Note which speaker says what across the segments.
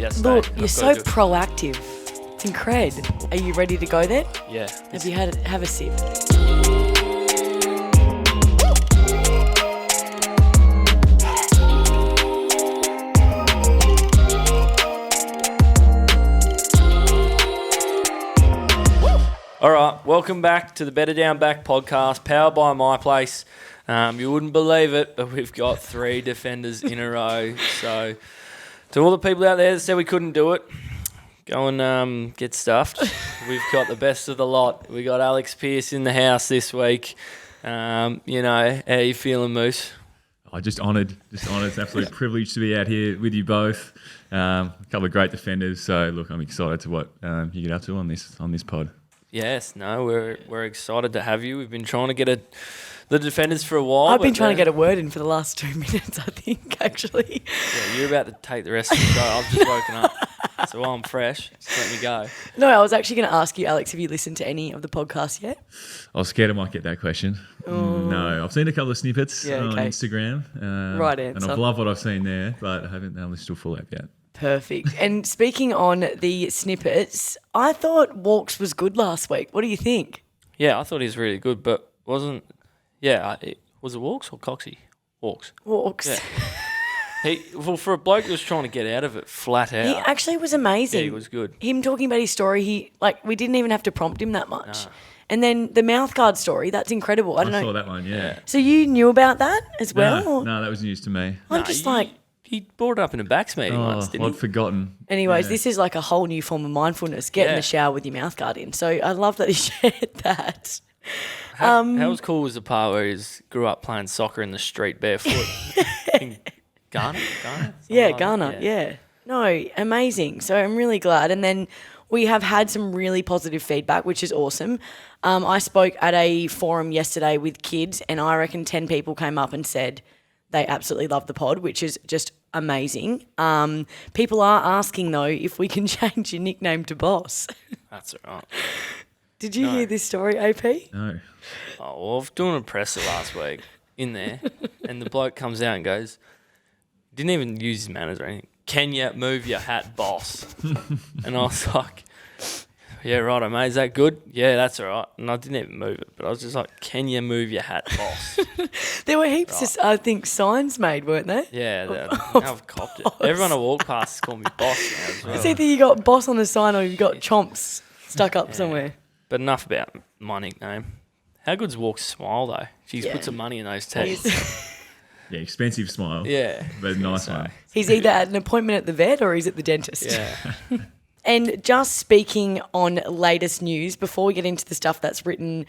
Speaker 1: yesterday.
Speaker 2: Look, you're so proactive. It's incredible. Are you ready to go then?
Speaker 1: Yeah.
Speaker 2: Have you have a sip?
Speaker 1: All right, welcome back to the Better Down Back podcast, powered by MyPlace. You wouldn't believe it, but we've got 3 defenders in a row. So, to all the people out there that said we couldn't do it, go and get stuffed. We've got the best of the lot. We got Alex Pearce in the house this week. How you feeling, Moose?
Speaker 3: Just honoured. It's an absolute privilege to be out here with you both. A couple of great defenders. So, look, I'm excited to what you get up to on this pod.
Speaker 1: Yes, no, we're excited to have you. We've been trying to get the defenders for a while.
Speaker 2: I've been trying to get a word in for the last 2 minutes, I think, actually.
Speaker 1: Yeah, you're about to take the rest of the show. I've just woken up, so while I'm fresh, just let me go.
Speaker 2: No, I was actually going to ask you, Alex, have you listened to any of the podcasts yet?
Speaker 3: I was scared I might get that question. No, I've seen a couple of snippets on Instagram.
Speaker 2: Right answer.
Speaker 3: And I've loved what I've seen there, but I haven't listened to a full app yet.
Speaker 2: Perfect. And speaking on the snippets, I thought Walks was good last week. What do you think?
Speaker 1: Yeah, I thought he was really good, but was it Walks or Coxie? Walks.
Speaker 2: Walks.
Speaker 1: Yeah. For a bloke that was trying to get out of it flat out.
Speaker 2: He actually was amazing.
Speaker 1: Yeah, he was good.
Speaker 2: Him talking about his story, we didn't even have to prompt him that much. No. And then the mouthguard story, that's incredible. I
Speaker 3: saw that one, yeah.
Speaker 2: So you knew about that as well?
Speaker 3: No, that was news to me.
Speaker 1: He brought it up in a backs meeting once, didn't he?
Speaker 3: I'd forgotten.
Speaker 2: Anyways, this is like a whole new form of mindfulness. Get in the shower with your mouth guard in. So I love that he shared that.
Speaker 1: How was cool was the part where he grew up playing soccer in the street barefoot in Ghana?
Speaker 2: Ghana, yeah. No, amazing. So I'm really glad. And then we have had some really positive feedback, which is awesome. I spoke at a forum yesterday with kids, and I reckon 10 people came up and said they absolutely love the pod, which is just amazing. People are asking, though, if we can change your nickname to Boss.
Speaker 1: That's all right.
Speaker 2: Did you hear this story, AP?
Speaker 3: No.
Speaker 1: Oh, well, I was doing a presser last week in there, and the bloke comes out and goes, didn't even use his manners or anything, "Can you move your hat, boss?" And I was like, "Yeah, right, mate. Is that good?" "Yeah, that's all right." And I didn't even move it, but I was just like, "Can you move your hat, boss?"
Speaker 2: There were heaps of, I think, signs made, weren't there?
Speaker 1: Yeah, I've copped it. Everyone I walk past calls me boss now as well.
Speaker 2: It's either you got boss on the sign or you've got chomps stuck up somewhere.
Speaker 1: But enough about my nickname. How good's Walk's smile, though? She's put some money in those teeth.
Speaker 3: Yeah, expensive smile.
Speaker 1: Yeah.
Speaker 3: But a nice one.
Speaker 2: He's either at an appointment at the vet or he's at the dentist.
Speaker 1: Yeah.
Speaker 2: And just speaking on latest news, before we get into the stuff that's written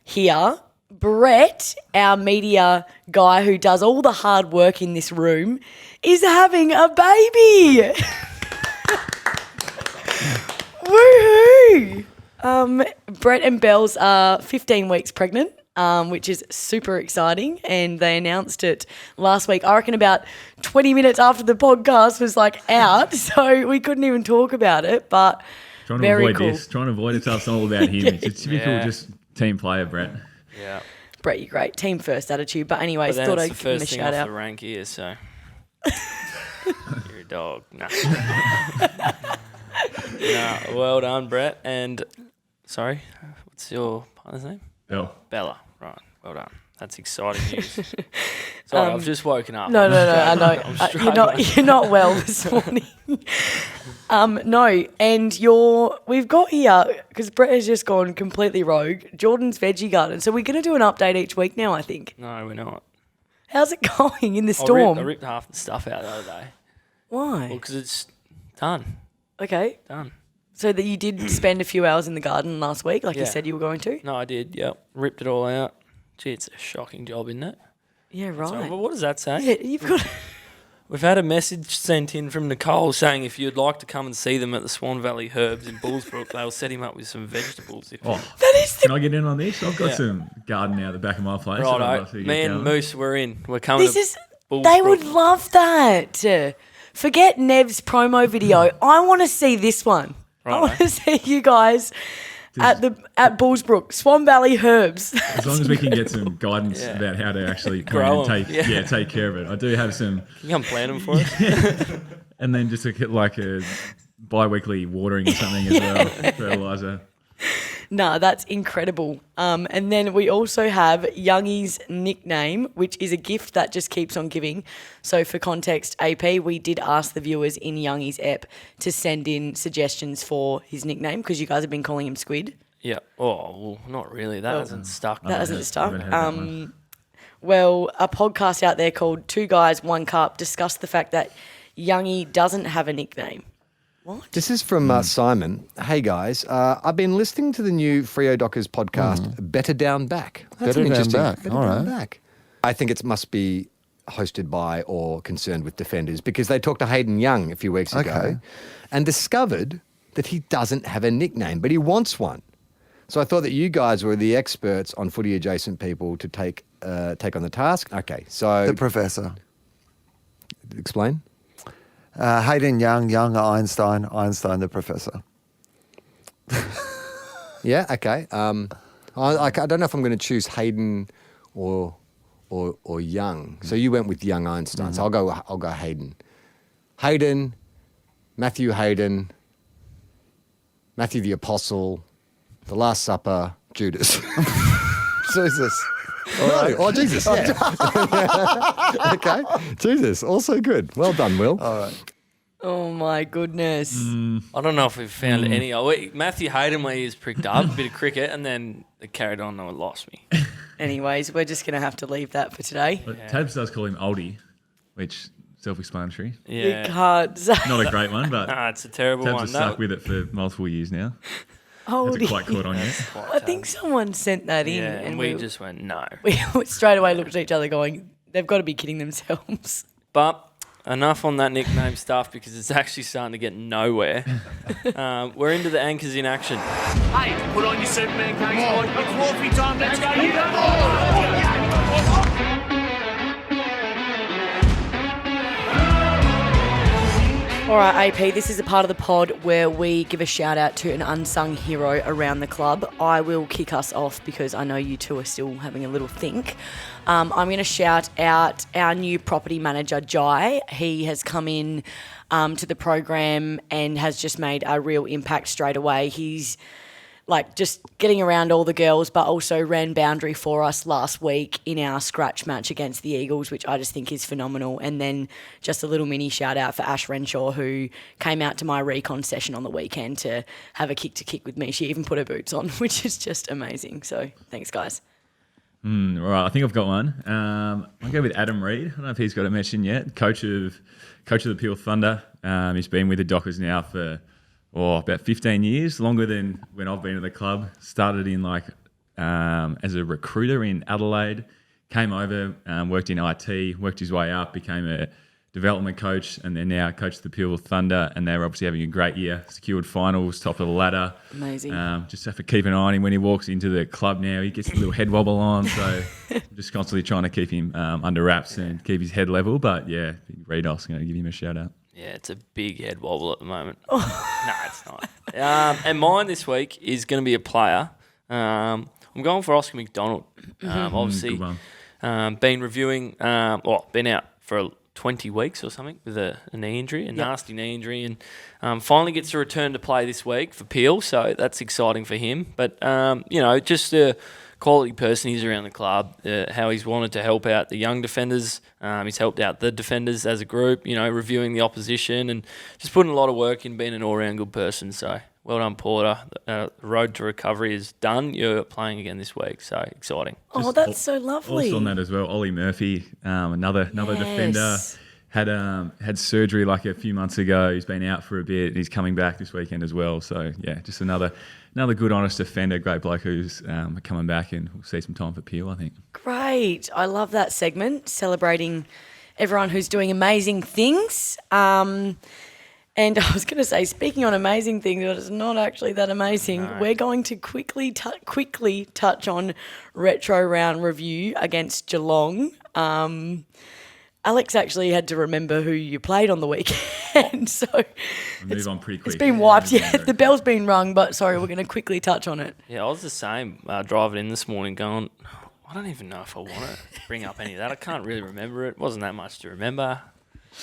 Speaker 2: here, Brett, our media guy who does all the hard work in this room, is having a baby. Woohoo! Brett and Bells are 15 weeks pregnant, which is super exciting, and they announced it last week. I reckon about 20 minutes after the podcast was out, so we couldn't even talk about it, but
Speaker 3: trying to
Speaker 2: very
Speaker 3: avoid
Speaker 2: cool.
Speaker 3: this, trying to avoid it, so it's all about him. It's a typical just team player, Brett.
Speaker 1: Yeah.
Speaker 2: Brett, you're great. Team first attitude, but anyways,
Speaker 1: But
Speaker 2: thought
Speaker 1: that's
Speaker 2: I'd
Speaker 1: the
Speaker 2: give him a
Speaker 1: first thing
Speaker 2: shout
Speaker 1: off
Speaker 2: out.
Speaker 1: the rank here, so you're a dog. No. No, well done, Brett. And sorry, what's your partner's name? Bella. Right, well done. That's exciting news. Sorry, I've just woken up.
Speaker 2: No, I know. You're not well this morning. No, and we've got here, because Brett has just gone completely rogue, Jordan's Veggie Garden. So we're going to do an update each week now, I think.
Speaker 1: No, we're not.
Speaker 2: How's it going in the storm?
Speaker 1: I ripped half the stuff out the other day.
Speaker 2: Why?
Speaker 1: Well, because it's done.
Speaker 2: Okay.
Speaker 1: Done.
Speaker 2: So that you did spend a few hours in the garden last week, like you said you were going to?
Speaker 1: No, I did, yep. Ripped it all out. Gee, it's a shocking job, isn't it?
Speaker 2: Yeah, right.
Speaker 1: So, well, what does that say?
Speaker 2: Yeah, you've got...
Speaker 1: We've had a message sent in from Nicole saying if you'd like to come and see them at the Swan Valley Herbs in Bullsbrook, they'll set him up with some vegetables.
Speaker 3: Can I get in on this? I've got some garden out the back of my place.
Speaker 1: Right, me and Moose, we're in. We're coming to Bullsbrook.
Speaker 2: They would love that. Forget Nev's promo video. I want to see this one. Right, I want to see you guys at Bullsbrook, Swan Valley Herbs.
Speaker 3: As long as we can get some guidance about how to actually come in and take care of it. I do have some.
Speaker 1: Can you come plant them for us?
Speaker 3: And then just like a bi-weekly watering or something as well, fertiliser.
Speaker 2: No, that's incredible. And then we also have Youngie's nickname, which is a gift that just keeps on giving. So for context, AP, we did ask the viewers in Youngie's ep to send in suggestions for his nickname because you guys have been calling him Squid.
Speaker 1: Yeah. Oh, well, not really. That hasn't stuck.
Speaker 2: That hasn't stuck.
Speaker 3: Haven't had that one.
Speaker 2: Well, a podcast out there called Two Guys, One Cup discussed the fact that Youngie doesn't have a nickname. What?
Speaker 4: This is from Simon. Hey guys, I've been listening to the new Freo Dockers podcast, Better Down Back. That's
Speaker 5: Better
Speaker 4: an
Speaker 5: Down
Speaker 4: interesting.
Speaker 5: Back.
Speaker 4: Better
Speaker 5: All
Speaker 4: Down
Speaker 5: right.
Speaker 4: Back. I think it must be hosted by or concerned with defenders because they talked to Hayden Young a few weeks ago
Speaker 5: Okay.
Speaker 4: and discovered that he doesn't have a nickname, but he wants one. So I thought that you guys were the experts on footy adjacent people to take on the task. Okay, so
Speaker 5: The Professor.
Speaker 4: explain.
Speaker 5: Hayden Young, Einstein, Einstein the Professor.
Speaker 4: Yeah, okay. I don't know if I'm going to choose Hayden or Young. So you went with Young Einstein. So I'll go Hayden. Hayden, Matthew Hayden, Matthew the Apostle, The Last Supper, Judas.
Speaker 5: Jesus.
Speaker 4: No, oh Jesus, yeah. Okay, Jesus, also good. Well done, Will.
Speaker 5: All right.
Speaker 2: Oh, my goodness.
Speaker 1: I don't know if we've found any. Oh, wait, Matthew Hayden, where he's pricked up, a bit of cricket, and then it carried on and it lost me.
Speaker 2: Anyways, we're just going to have to leave that for today.
Speaker 3: But Tabs does call him Oldie, which self-explanatory.
Speaker 1: Yeah.
Speaker 2: You can't say
Speaker 3: Not a great one, but
Speaker 1: Nah, it's a terrible
Speaker 3: Tabs
Speaker 1: one.
Speaker 3: has stuck with it for multiple years now. Hasn't
Speaker 2: Oldie.
Speaker 3: quite caught on yet.
Speaker 2: I think someone sent that in.
Speaker 1: Yeah, and we
Speaker 2: we
Speaker 1: just went, no.
Speaker 2: we straight away looked at each other going, they've got to be kidding themselves.
Speaker 1: But enough on that nickname stuff because it's actually starting to get nowhere. We're into the anchors in action.
Speaker 6: Hey, put on your Superman coats, boy. It's Wolfie time. Let's go. You don't
Speaker 2: All right, AP, this is a part of the pod where we give a shout out to an unsung hero around the club. I will kick us off because I know you two are still having a little think. I'm going to shout out our new property manager, Jai. He has come in to the program and has just made a real impact straight away. He's like just getting around all the girls, but also ran boundary for us last week in our scratch match against the Eagles, which I just think is phenomenal. And then just a little mini shout out for Ash Renshaw, who came out to my recon session on the weekend to have a kick with me. She even put her boots on, which is just amazing. So thanks, guys.
Speaker 3: Right, I think I've got one. I'll go with Adam Reid. I don't know if he's got a mention yet. Coach of the Peel Thunder. He's been with the Dockers now for about 15 years, longer than when I've been at the club. Started in as a recruiter in Adelaide, came over, worked in IT, worked his way up, became a development coach, and then now coach the Peel Thunder. And they're obviously having a great year. Secured finals, top of the ladder.
Speaker 2: Amazing.
Speaker 3: Just have to keep an eye on him when he walks into the club now. He gets a little head wobble on, so just constantly trying to keep him under wraps and keep his head level. But yeah, Reid, I was going to give him a shout out.
Speaker 1: Yeah, it's a big head wobble at the moment. No, it's not. And mine this week is going to be a player. I'm going for Oscar McDonald. Obviously,
Speaker 3: Good one.
Speaker 1: been reviewing, been out for 20 weeks or something with a knee injury, nasty knee injury, and finally gets to return to play this week for Peel, so that's exciting for him. But, just a quality person he's around the club, how he's wanted to help out the young defenders. He's helped out the defenders as a group, reviewing the opposition and just putting a lot of work in being an all-round good person. So well done, Porter. The road to recovery is done. You're playing again this week, so exciting.
Speaker 2: Oh, that's so lovely.
Speaker 3: Also on that as well, Ollie Murphy, another defender, had surgery like a few months ago. He's been out for a bit and he's coming back this weekend as well. So yeah, just another good, honest defender, great bloke who's coming back, and we'll see some time for Peel, I think. Great.
Speaker 2: I love that segment, celebrating everyone who's doing amazing things. And I was going to say, speaking on amazing things, but it's not actually that amazing. No. We're going to quickly touch on retro round review against Geelong. Alex actually had to remember who you played on the weekend, so
Speaker 3: move on pretty quick.
Speaker 2: It's been wiped. Yeah, the bell's been rung, but sorry, we're going to quickly touch on it.
Speaker 1: Yeah, I was the same. Driving in this morning, going, I don't even know if I want to bring up any of that. I can't really remember it. Wasn't that much to remember.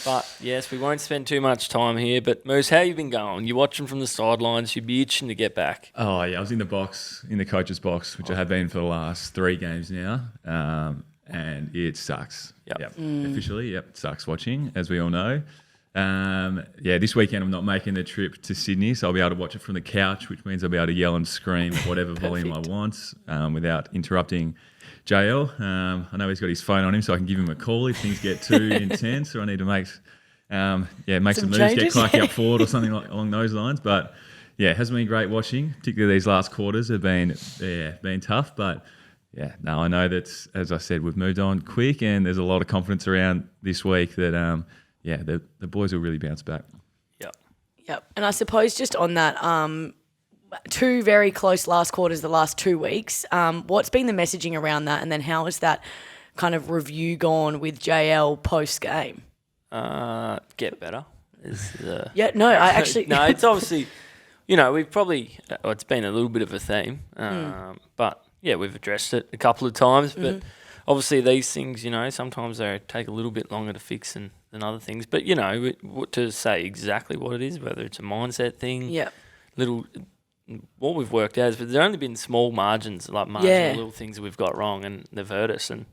Speaker 1: But yes, we won't spend too much time here. But Moose, how you been going? You're watching from the sidelines. You'd be itching to get back.
Speaker 3: Oh, yeah, I was in the box, in the coach's box, which I have been for the last 3 games now. And it sucks.
Speaker 1: Yep.
Speaker 3: Officially, it sucks watching, as we all know. This weekend I'm not making the trip to Sydney, so I'll be able to watch it from the couch, which means I'll be able to yell and scream at whatever volume I want without interrupting JL. I know he's got his phone on him, so I can give him a call if things get too intense, or I need to make some moves,
Speaker 2: changes.
Speaker 3: get Clarky up forward or something along those lines. But yeah, it has been great watching. Particularly these last quarters have been tough, but. Yeah, no, I know that, as I said, we've moved on quick, and there's a lot of confidence around this week that, the boys will really bounce back.
Speaker 2: Yep. And I suppose just on that, 2 very close last quarters the last 2 weeks. What's been the messaging around that, and then how has that kind of review gone with JL post-game?
Speaker 1: Get better.
Speaker 2: I actually...
Speaker 1: No, it's obviously, we've probably... it's been a little bit of a theme, but... Yeah, we've addressed it a couple of times, but obviously these things, sometimes they take a little bit longer to fix than other things. But, to say exactly what it is, whether it's a mindset thing, what we've worked out is, but there's only been small margins, like marginal little things that we've got wrong, and they've hurt us. And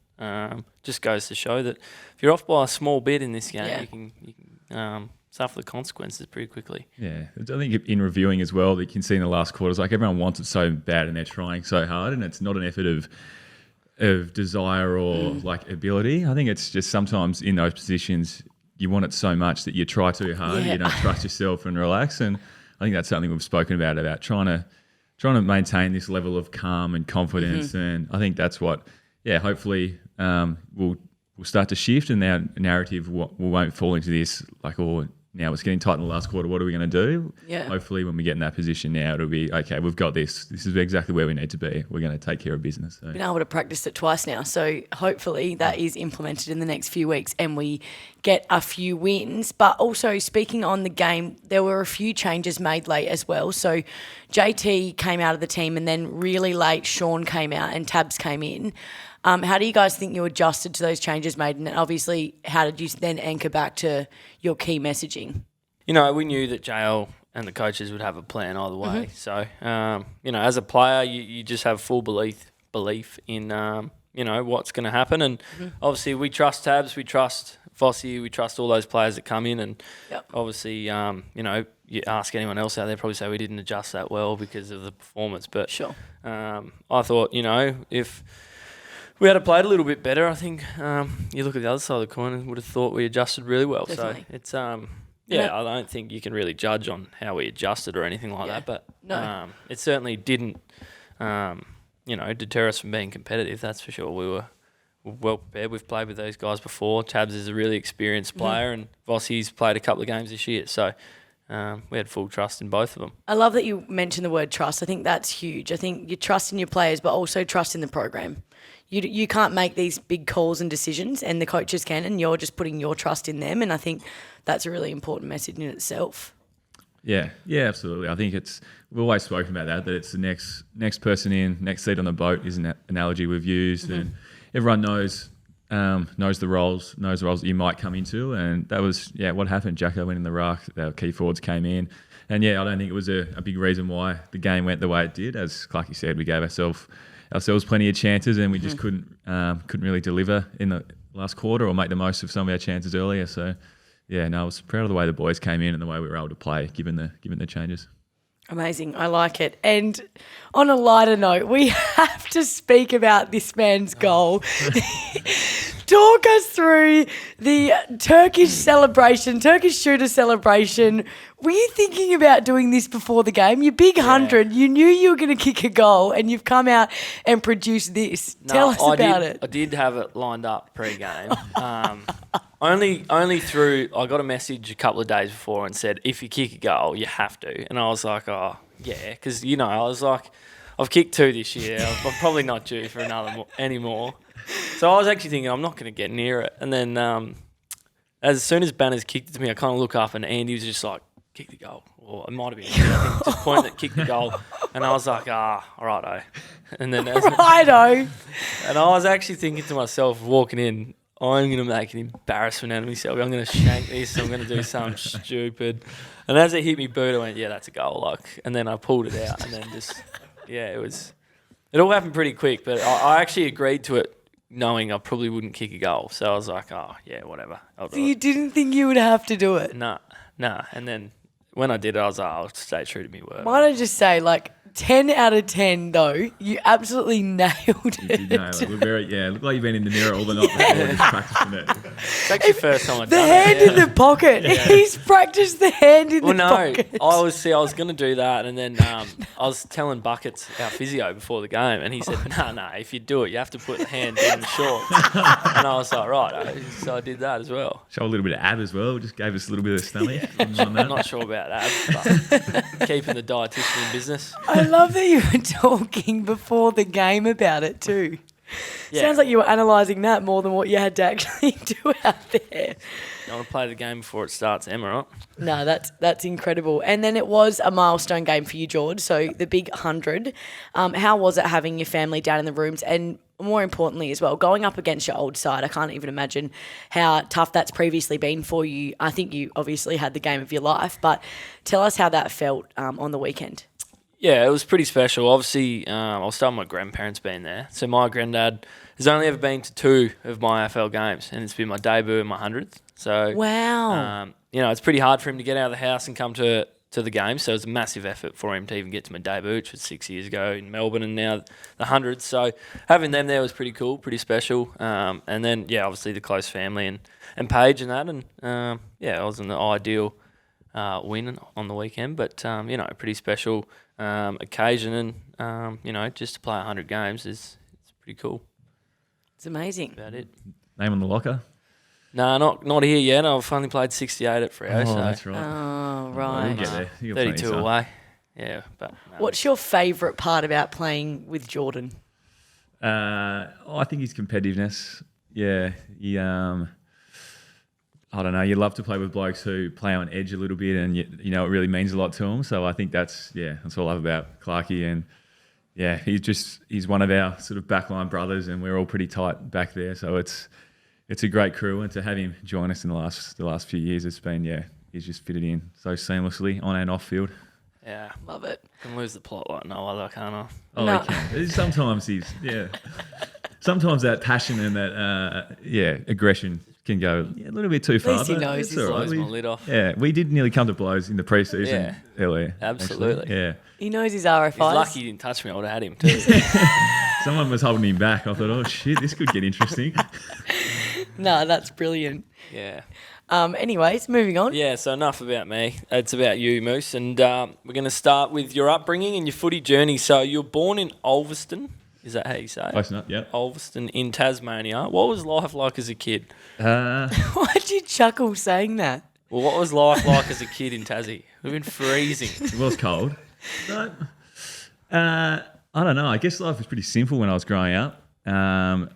Speaker 1: just goes to show that if you're off by a small bit in this game, you can suffer the consequences pretty quickly.
Speaker 3: Yeah, I think in reviewing as well, that you can see in the last quarters, like everyone wants it so bad and they're trying so hard, and it's not an effort of desire or like ability. I think it's just sometimes in those positions you want it so much that you try too hard, you don't trust yourself and relax. And I think that's something we've spoken about trying to maintain this level of calm and confidence. And I think that's what, hopefully we'll start to shift, and our narrative we won't fall into this like, now it's getting tight in the last quarter. What are we going to do?
Speaker 2: Yeah.
Speaker 3: Hopefully when we get in that position now, it'll be, okay, we've got this. This is exactly where we need to be. We're going to take care of business. So.
Speaker 2: Been able to practice it twice now. So hopefully that is implemented in the next few weeks and we get a few wins. But also speaking on the game, there were a few changes made late as well. So JT came out of the team, and then really late Sean came out and Tabs came in. How do you guys think you adjusted to those changes made? And obviously, how did you then anchor back to your key messaging?
Speaker 1: We knew that JL and the coaches would have a plan either way. So, as a player, you just have full belief in, what's going to happen. And obviously, we trust Tabs, we trust Vossi, we trust all those players that come in. And obviously, you ask anyone else out there, probably say we didn't adjust that well because of the performance. But
Speaker 2: sure.
Speaker 1: I thought, if we had played a little bit better, I think you look at the other side of the coin and would have thought we adjusted really well.
Speaker 2: Definitely.
Speaker 1: So it's I don't think you can really judge on how we adjusted or anything like that. But it certainly didn't deter us from being competitive. That's for sure. We were well prepared. We've played with those guys before. Tabs is a really experienced player, and Vossi's played a couple of games this year. So we had full trust in both of them.
Speaker 2: I love that you mentioned the word trust. I think that's huge. I think you trust in your players, but also trust in the program. You can't make these big calls and decisions, and the coaches can, and you're just putting your trust in them. And I think that's a really important message in itself.
Speaker 3: Yeah, absolutely. I think we've always spoken about that it's the next person in, next seat on the boat is an analogy we've used, and everyone knows the roles that you might come into, and that was what happened. Jacko went in the ruck, our key forwards came in, and I don't think it was a big reason why the game went the way it did. As Clarky said, we gave ourselves plenty of chances, and we just couldn't really deliver in the last quarter or make the most of some of our chances earlier. So, I was proud of the way the boys came in and the way we were able to play, given the changes.
Speaker 2: Amazing. I like it. And on a lighter note, we have to speak about this man's goal. Talk us through the Turkish shooter celebration. Were you thinking about doing this before the game? Your big 100, you knew you were going to kick a goal, and you've come out and produced this. Tell us about it.
Speaker 1: I did have it lined up pre-game. Only through, I got a message a couple of days before and said, if you kick a goal, you have to. And I was like, oh, yeah, because, I was like, I've kicked 2 this year. I'm probably not due for anymore. So I was actually thinking, I'm not going to get near it. And then as soon as Banners kicked it to me, I kind of look up and Andy was just like, kick the goal. Or it might have been Andy, I think, just point that kick the goal. And I was like, righto. And then righto. And I was actually thinking to myself, walking in, I'm going to make an embarrassment out of myself. I'm going to shank this. I'm going to do something stupid. And as it hit me boot, I went, yeah, that's a goal. And then I pulled it out and then just, it all happened pretty quick. But I actually agreed to it knowing I probably wouldn't kick a goal. So I was like, oh, yeah, whatever. I'll do
Speaker 2: So you didn't think you would have to do it?
Speaker 1: Nah. And then when I did it, I was like, I'll stay true to my word.
Speaker 2: Might I just say, 10 out of 10, though, you absolutely nailed it.
Speaker 3: You did nail it. Looked like you've been in the mirror all the night before just practicing it.
Speaker 1: It's actually the first time I've
Speaker 2: The
Speaker 1: done
Speaker 2: hand
Speaker 1: it.
Speaker 2: in the pocket. He's practiced the hand in the pocket.
Speaker 1: I was going to do that, and then I was telling Buckets, our physio, before the game, and he said, no, if you do it, you have to put the hand down the shorts. And I was like, right. So I did that as well.
Speaker 3: Show a little bit of ab as well. Just gave us a little bit of stomach.
Speaker 1: I'm not sure about that, but keeping the dietitian in business.
Speaker 2: I love that you were talking before the game about it too.
Speaker 1: Yeah.
Speaker 2: Sounds like you were analysing that more than what you had to actually do out there.
Speaker 1: You want to play the game before it starts, Emma, right?
Speaker 2: No, that's incredible. And then it was a milestone game for you, George. So the big 100. How was it having your family down in the rooms? And more importantly as well, going up against your old side. I can't even imagine how tough that's previously been for you. I think you obviously had the game of your life, but tell us how that felt on the weekend.
Speaker 1: Yeah, it was pretty special. Obviously, I'll start with my grandparents being there. So my granddad has only ever been to 2 of my AFL games, and it's been my debut and my 100th. So
Speaker 2: Wow.
Speaker 1: it's pretty hard for him to get out of the house and come to the game. So it was a massive effort for him to even get to my debut, which was 6 years ago in Melbourne, and now the 100th. So having them there was pretty cool, pretty special. And then, obviously the close family and Paige and that. And, it wasn't the ideal win on the weekend, but, pretty special occasion. And, just to play 100 games it's pretty cool.
Speaker 2: It's amazing.
Speaker 1: About it.
Speaker 3: Name on the locker.
Speaker 1: No, not here yet. I've only played 68 at Freo.
Speaker 3: Oh,
Speaker 1: so
Speaker 3: that's right.
Speaker 2: Oh,
Speaker 3: We'll
Speaker 2: right.
Speaker 3: get there. You got plenty
Speaker 1: 32
Speaker 3: of time.
Speaker 1: away. Yeah, but no.
Speaker 2: What's your favourite part about playing with Jordan?
Speaker 3: I think his competitiveness. Yeah, I don't know. You love to play with blokes who play on edge a little bit, and it really means a lot to them. So I think that's what I love about Clarky, and he's one of our sort of backline brothers, and we're all pretty tight back there. So it's a great crew, and to have him join us in the last few years, it's been he's just fitted in so seamlessly on and off field.
Speaker 1: Yeah,
Speaker 2: Love it.
Speaker 1: can lose the plot like no other, can't I?
Speaker 3: Oh,
Speaker 2: No.
Speaker 3: he can. Sometimes sometimes that passion and that aggression can go a little bit too far.
Speaker 2: least he
Speaker 3: but
Speaker 2: knows
Speaker 3: it's
Speaker 2: he's
Speaker 3: all right.
Speaker 1: Blows my lid off.
Speaker 3: Yeah, we did nearly come to blows in the pre-season earlier.
Speaker 1: Absolutely.
Speaker 3: Actually. Yeah.
Speaker 2: He knows his RFIs.
Speaker 1: He's lucky he didn't touch me. I would have had him too.
Speaker 3: Someone was holding him back. I thought, oh shit, this could get interesting.
Speaker 2: No, that's brilliant.
Speaker 1: yeah.
Speaker 2: Anyways, moving on.
Speaker 1: Yeah, so enough about me. It's about you, Moose. And we're going to start with your upbringing and your footy journey. So you were born in Ulverston. Is that how you say it?
Speaker 3: Close enough, yep.
Speaker 1: Ulverston in Tasmania. What was life like as a kid?
Speaker 2: Why'd you chuckle saying that?
Speaker 1: Well, what was life like as a kid in Tassie? We've been freezing.
Speaker 3: It was cold. But, I don't know. I guess life was pretty simple when I was growing up. All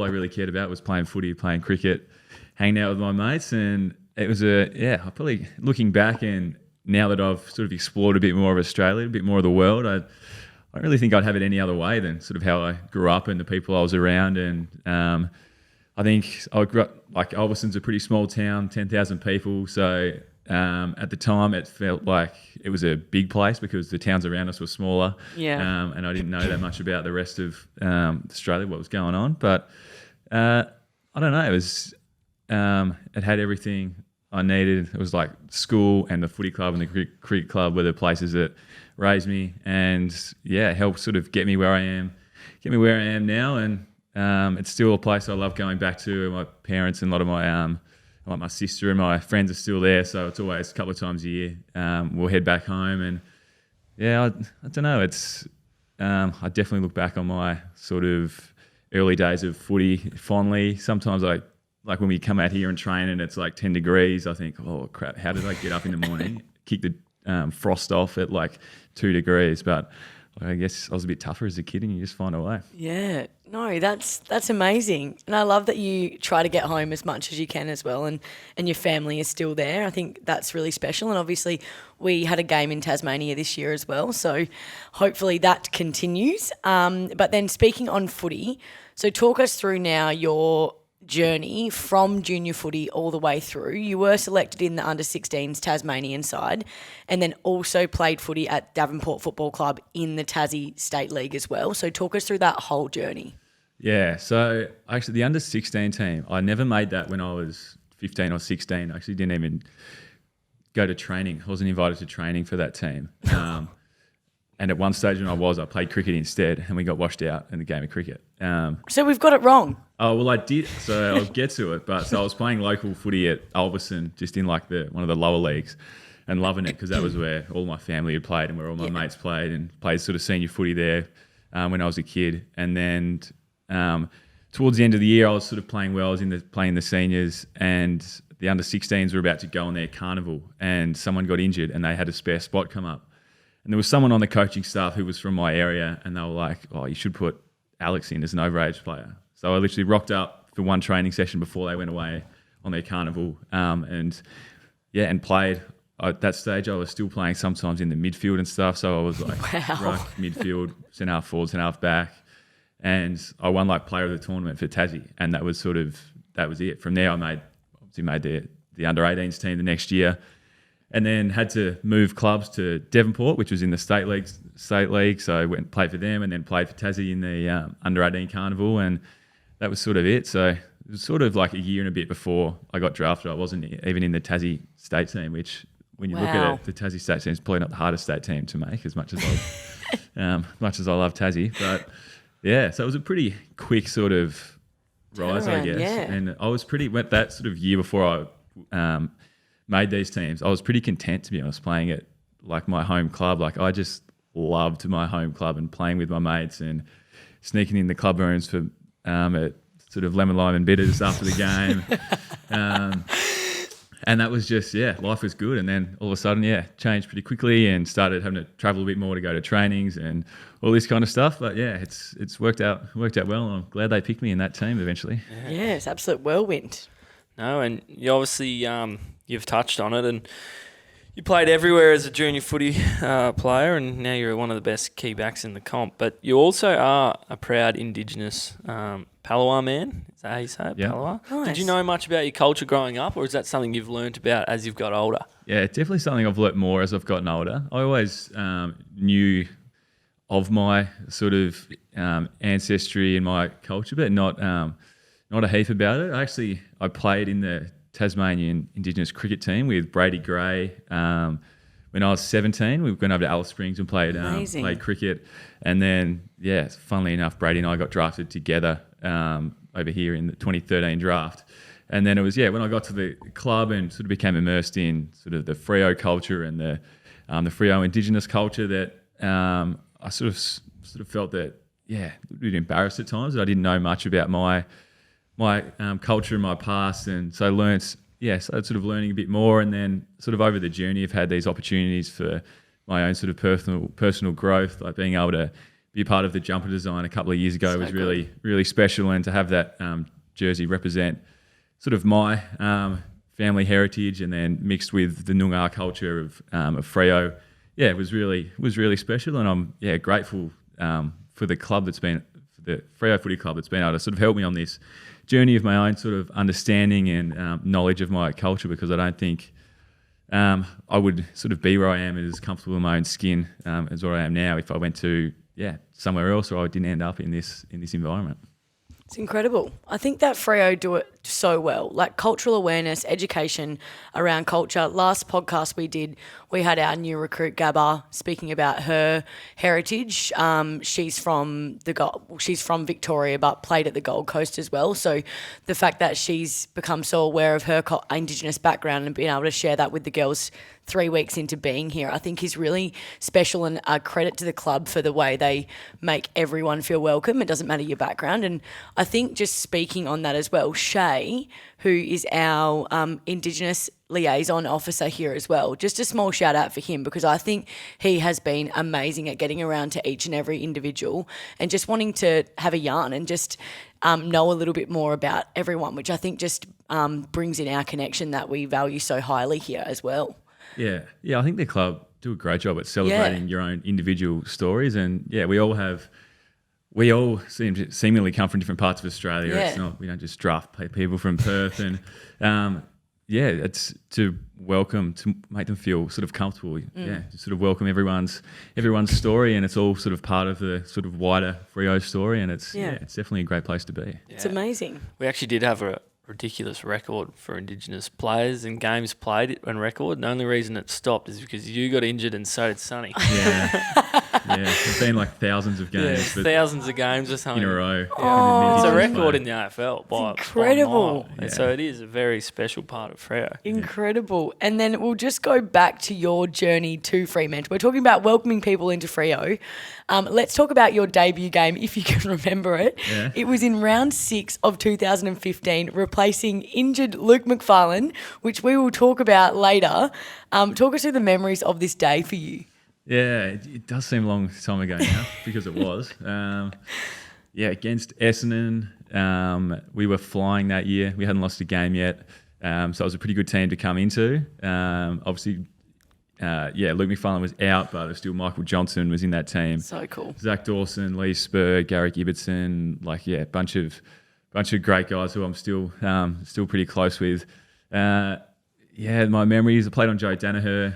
Speaker 3: I really cared about was playing footy, playing cricket, hanging out with my mates, and it was I probably looking back, and now that I've sort of explored a bit more of Australia, a bit more of the world, I don't really think I'd have it any other way than sort of how I grew up and the people I was around. And I think I grew up, Ulverston's a pretty small town, 10,000 people. So at the time it felt like it was a big place because the towns around us were smaller.
Speaker 2: Yeah.
Speaker 3: And I didn't know that much about the rest of Australia, what was going on. But I don't know, it was, it had everything I needed. It was like school and the footy club and the cricket club were the places that raised me, and helped sort of get me where I am now. And it's still a place I love going back to. My parents and a lot of my like my sister and my friends are still there, so it's always a couple of times a year we'll head back home. And I don't know, it's I definitely look back on my sort of early days of footy fondly. Sometimes like when we come out here and train and it's like 10 degrees, I think, oh crap, how did I get up in the morning, kick the frost off at like 2 degrees? But I guess I was a bit tougher as a kid, and you just find a way.
Speaker 2: Yeah. No, that's amazing. And I love that you try to get home as much as you can as well, and your family is still there. I think that's really special. And obviously we had a game in Tasmania this year as well, so hopefully that continues. But then speaking on footy, so talk us through now your journey from junior footy all the way through. You were selected in the under-16s Tasmanian side, and then also played footy at Davenport Football Club in the Tassie State League as well. So talk us through that whole journey.
Speaker 3: Yeah, so actually the under-16 team, I never made that when I was 15 or 16. I actually didn't even go to training. I wasn't invited to training for that team. And at one stage when I played cricket instead, and we got washed out in the game of cricket.
Speaker 2: So we've got it wrong.
Speaker 3: Oh, well, I did. So I'll get to it. But so I was playing local footy at Alberson, just in like one of the lower leagues, and loving it because that was where all my family had played and where all my mates played, and played sort of senior footy there when I was a kid. And then towards the end of the year, I was sort of playing well. I was playing the seniors, and the under-16s were about to go on their carnival, and someone got injured and they had a spare spot come up. And there was someone on the coaching staff who was from my area, and they were like, oh, you should put Alex in as an overage player. So I literally rocked up for one training session before they went away on their carnival, and played. At that stage, I was still playing sometimes in the midfield and stuff. So I was like ruck, midfield, centre half forward, centre half back. And I won like player of the tournament for Tassie. And that was it. From there, I made the under-18s team the next year. And then had to move clubs to Devonport, which was in the state league. So I went and played for them, and then played for Tassie in the under-18 carnival, and that was sort of it. So it was sort of like a year and a bit before I got drafted. I wasn't even in the Tassie state team, which when you look at it, the Tassie state team is probably not the hardest state team to make, as much as I love Tassie. But yeah, so it was a pretty quick sort of rise, I guess.
Speaker 2: Yeah.
Speaker 3: And I was went that sort of year before I made these teams, I was pretty content, to be honest, playing at like my home club. Like I just loved my home club and playing with my mates and sneaking in the club rooms for at sort of lemon, lime and bitters after the game. And that was just, life was good. And then all of a sudden, changed pretty quickly and started having to travel a bit more to go to trainings and all this kind of stuff. But it's worked out well, and I'm glad they picked me in that team eventually.
Speaker 2: Yeah, it's absolute whirlwind.
Speaker 1: No, and you obviously you've touched on it, and you played everywhere as a junior footy player, and now you're one of the best key backs in the comp. But you also are a proud Indigenous Palawa man. Is that how you say it?
Speaker 3: Yeah.
Speaker 1: Palawa?
Speaker 2: Nice.
Speaker 1: Did you know much about your culture growing up, or is that something you've learnt about as you've got older?
Speaker 3: Yeah, it's definitely something I've learnt more as I've gotten older. I always knew of my sort of ancestry and my culture, but not a heap about it. I played in the Tasmanian Indigenous cricket team with Brady Gray. When I was 17, we went over to Alice Springs and played cricket. And then, funnily enough, Brady and I got drafted together over here in the 2013 draft. And then it was, when I got to the club and sort of became immersed in sort of the Freo culture and the Freo Indigenous culture, that I sort of felt that, a bit embarrassed at times that I didn't know much about my culture and my past, and so started sort of learning a bit more, and then sort of over the journey I've had these opportunities for my own sort of personal growth, like being able to be a part of the jumper design a couple of years ago was really, really special, and to have that jersey represent sort of my family heritage and then mixed with the Noongar culture of Freo, it was really special, and I'm grateful for the club the Freo Footy Club that's been able to sort of help me on this journey of my own sort of understanding and knowledge of my culture, because I don't think I would sort of be where I am as comfortable in my own skin as where I am now if I went to somewhere else, or I didn't end up in this environment.
Speaker 2: It's incredible. I think that Freo do it so well, like cultural awareness, education around culture. Last podcast we did, we had our new recruit Gabba speaking about her heritage. She's from Victoria, but played at the Gold Coast as well. So the fact that she's become so aware of her Indigenous background and being able to share that with the girls 3 weeks into being here, I think is really special, and a credit to the club for the way they make everyone feel welcome. It doesn't matter your background. And I think just speaking on that as well, Shay, Ray, who is our Indigenous liaison officer here as well. Just a small shout out for him, because I think he has been amazing at getting around to each and every individual and just wanting to have a yarn and just know a little bit more about everyone, which I think just brings in our connection that we value so highly here as well.
Speaker 3: Yeah, I think the club do a great job at celebrating your own individual stories, and we all seemingly come from different parts of Australia.
Speaker 2: Yeah.
Speaker 3: It's not, we don't just draft people from Perth, and it's to make them feel sort of comfortable. To sort of welcome everyone's story, and it's all sort of part of the sort of wider Freo story, and it's definitely a great place to be.
Speaker 1: Yeah.
Speaker 2: It's amazing.
Speaker 1: We actually did have a ridiculous record for Indigenous players and games played on record. And the only reason it stopped is because you got injured and so did Sonny.
Speaker 3: It's been like thousands of games.
Speaker 1: Yeah, thousands of games or something.
Speaker 3: In a row.
Speaker 2: Oh.
Speaker 1: It's a record in the AFL. By
Speaker 2: incredible.
Speaker 1: By a mile. And so it is a very special part of Freo.
Speaker 2: Incredible. And then we'll just go back to your journey to Fremantle. We're talking about welcoming people into Freo. Let's talk about your debut game, if you can remember it.
Speaker 3: Yeah.
Speaker 2: It was in round 6 of 2015, replacing injured Luke McFarlane, which we will talk about later. Talk us through the memories of this day for you.
Speaker 3: Yeah, it does seem a long time ago now because it was. Against Essendon, we were flying that year. We hadn't lost a game yet. So it was a pretty good team to come into. Obviously, Luke McFarlane was out, but still Michael Johnson was in that team.
Speaker 2: So cool.
Speaker 3: Zach Dawson, Lee Spur, Garrick Ibbotson, bunch of great guys who I'm still pretty close with. My memories, I played on Joe Danaher.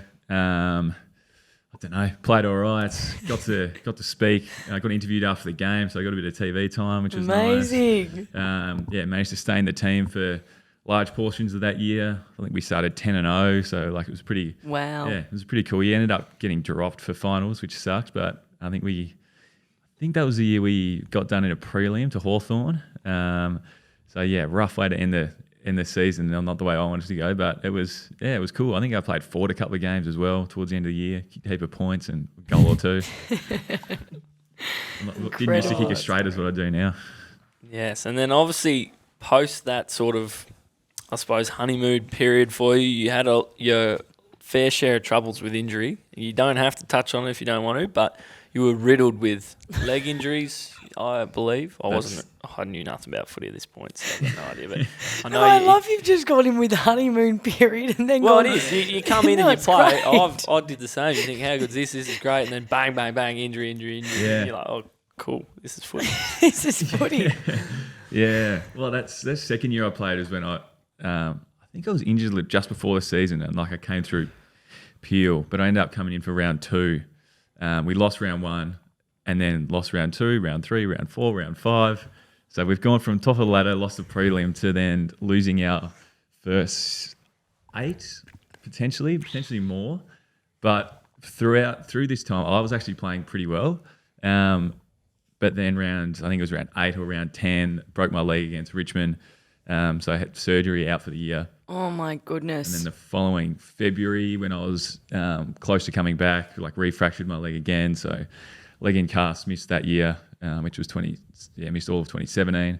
Speaker 3: I don't know, played all right. Got to speak. I got interviewed after the game, so I got a bit of TV time, which was
Speaker 2: amazing.
Speaker 3: Nice. Managed to stay in the team for large portions of that year. I think we started 10-0, so it was pretty.
Speaker 2: Wow.
Speaker 3: Yeah, it was pretty cool. We ended up getting dropped for finals, which sucked, but I think that was the year we got done in a prelim to Hawthorn. Rough way to end the season. Not the way I wanted to go, but it was cool. I think I played forward a couple of games as well towards the end of the year. Kicked a heap of points and a goal or two. Didn't used to kick as straight as what I do now.
Speaker 1: Yes, and then obviously post that sort of, I suppose, honeymoon period for you, you had your fair share of troubles with injury. You don't have to touch on it if you don't want to, but you were riddled with leg injuries, I believe. I knew nothing about footy at this point, so I've got no idea. But I know
Speaker 2: I love you've just got him with the honeymoon period and then
Speaker 1: it is. You come in and you play.
Speaker 2: Great.
Speaker 1: I did the same. You think, how good's this? This is great. And then bang, bang, bang, injury.
Speaker 3: Yeah.
Speaker 1: And you're like, oh, cool. This is footy.
Speaker 2: This is footy.
Speaker 3: Yeah. Well, that's the second year I played is when I think I was injured just before the season, and I came through Peel, but I ended up coming in for round 2. We lost round 1 and then lost round 2, round 3, round 4, round 5. So we've gone from top of the ladder, lost the prelim, to then losing our first 8, potentially more. But through this time, I was actually playing pretty well. But then I think it was round 8 or round 10, broke my leg against Richmond. So I had surgery out for the year.
Speaker 2: Oh my goodness.
Speaker 3: And then the following February, when I was close to coming back, refractured my leg again. So leg in cast, missed that year, which was missed all of 2017.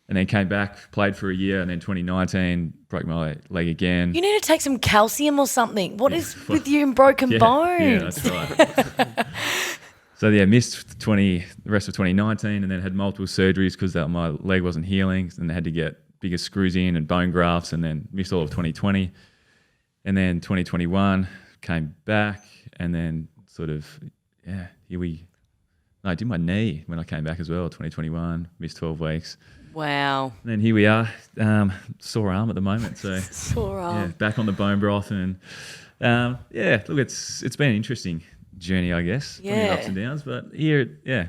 Speaker 3: And then came back, played for a year, and then 2019, broke my leg again.
Speaker 2: You need to take some calcium or something. What is with you and broken bones?
Speaker 3: Yeah, that's right. So missed the rest of 2019, and then had multiple surgeries because my leg wasn't healing, and they had to get bigger screws in and bone grafts, and then missed all of 2020. And then 2021 came back, and then I did my knee when I came back as well. 2021, missed 12 weeks.
Speaker 2: Wow.
Speaker 3: And then here we are, sore arm at the moment. So
Speaker 2: sore arm.
Speaker 3: Back on the bone broth, and look, it's been an interesting journey, I guess.
Speaker 2: Yeah.
Speaker 3: Ups and downs, but here, I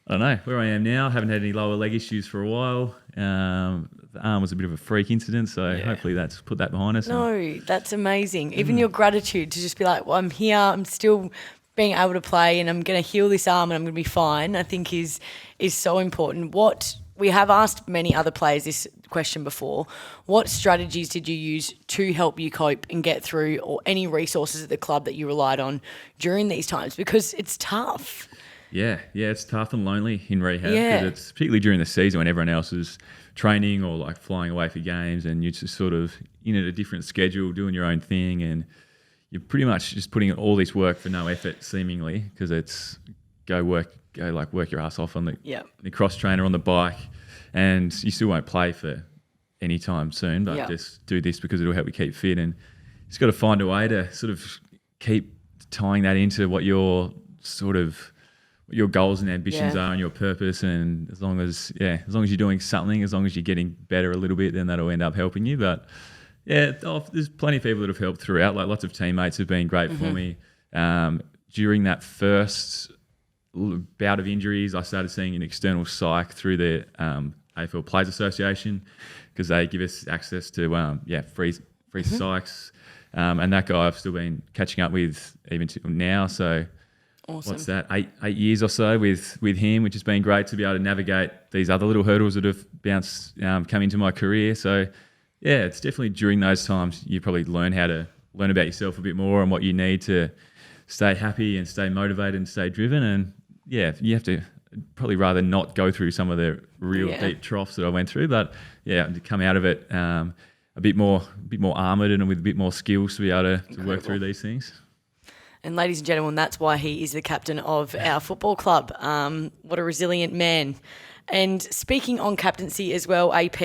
Speaker 3: don't know where I am now. Haven't had any lower leg issues for a while. The arm was a bit of a freak incident, so hopefully that's put that behind us.
Speaker 2: No, that's amazing. Even your gratitude to just be like, well, I'm here, I'm still being able to play, and I'm going to heal this arm and I'm going to be fine, I think is so important. We have asked many other players this question before. What strategies did you use to help you cope and get through, or any resources at the club that you relied on during these times? Because it's tough.
Speaker 3: it's tough and lonely in rehab because
Speaker 2: Yeah.
Speaker 3: it's particularly during the season when everyone else is training or like flying away for games, and you're just sort of in a different schedule, doing your own thing, and you're pretty much just putting in all this work for no effort, seemingly, because it's work your ass off on the cross trainer on the bike, and you still won't play for any time soon, but just do this because it'll help you keep fit, and you just got to find a way to sort of keep tying that into what your goals and ambitions are and your purpose. And as long as you're doing something, as long as you're getting better a little bit, then that'll end up helping you. But there's plenty of people that have helped throughout. Like lots of teammates have been great for me. During that first bout of injuries, I started seeing an external psych through the AFL Players Association, because they give us access to free psychs. And that guy I've still been catching up with even to now. So
Speaker 2: Awesome.
Speaker 3: what's that? 8 years or so with him, which has been great to be able to navigate these other little hurdles that have come into my career. So it's definitely during those times you probably learn about yourself a bit more and what you need to stay happy and stay motivated and stay driven. And you have to probably rather not go through some of the real deep troughs that I went through, but to come out of it a bit more armoured and with a bit more skills to be able to work through these things.
Speaker 2: And ladies and gentlemen, that's why he is the captain of our football club. What a resilient man. And speaking on captaincy as well, AP,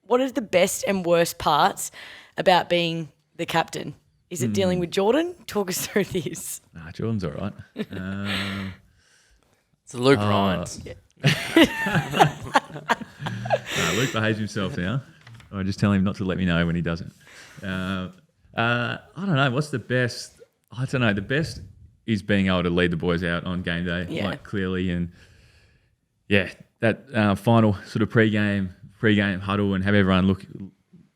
Speaker 2: what are the best and worst parts about being the captain? Is it dealing with Jordan? Talk us through this.
Speaker 3: Nah, Jordan's all right.
Speaker 1: It's Luke Ryan's.
Speaker 3: Luke behaves himself now. I just tell him not to let me know when he doesn't. I don't know. What's the best? I don't know. The best is being able to lead the boys out on game day, like clearly, and that final sort of pre-game huddle and have everyone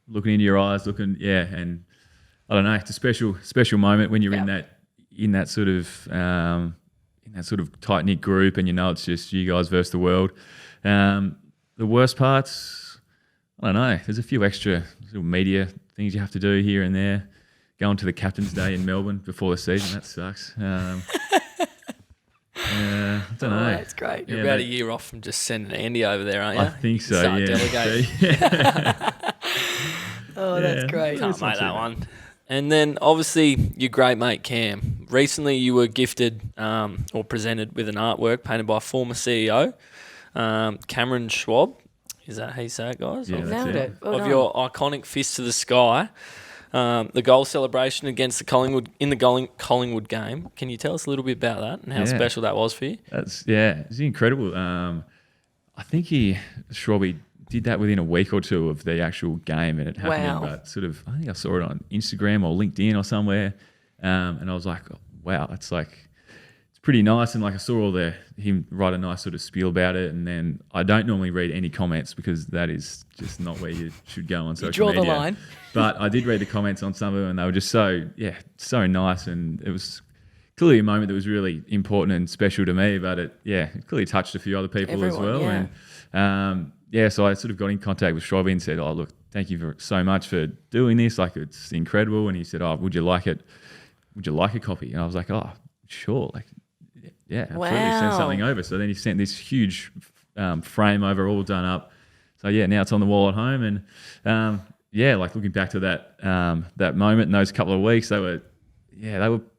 Speaker 3: looking into your eyes, and I don't know. It's a special moment when you're in that sort of tight knit group, and you know it's just you guys versus the world. The worst parts, I don't know. There's a few extra little media things you have to do here and there. Going to the Captain's Day in Melbourne before the season, that sucks. I don't know.
Speaker 2: That's great.
Speaker 1: You're about a year off from just sending Andy over there, aren't you?
Speaker 3: I think so,
Speaker 1: Start delegating.
Speaker 2: That's great.
Speaker 1: Can't make that one. And then, obviously, your great mate, Cam. Recently, you were gifted or presented with an artwork painted by former CEO, Cameron Schwab. Is that how you say it, guys?
Speaker 3: Yeah,
Speaker 2: Nailed it. Well
Speaker 1: of
Speaker 2: done.
Speaker 1: your iconic fist to the sky. The goal celebration against the Collingwood game. Can you tell us a little bit about that and how special that was for you?
Speaker 3: It's incredible. I think Schwabby did that within a week or two of the actual game, and it happened. But I think I saw it on Instagram or LinkedIn or somewhere, and I was like, oh, wow, it's pretty nice. And I saw him write a nice sort of spiel about it, and then I don't normally read any comments because that is just not where you should go on social media.
Speaker 2: Draw the line.
Speaker 3: But I did read the comments on some of them, and they were just so nice, and it was clearly a moment that was really important and special to me. But it clearly touched a few other people as well.
Speaker 2: Yeah.
Speaker 3: And so I sort of got in contact with Schwabby and said, "Oh, look, thank you so much for doing this. It's incredible." And he said, "Oh, would you like it? Would you like a copy?" And I was like, "Oh, sure." Absolutely. Send something over. So then he sent this huge frame over, all done up. So now it's on the wall at home. And looking back to that moment and those couple of weeks, they were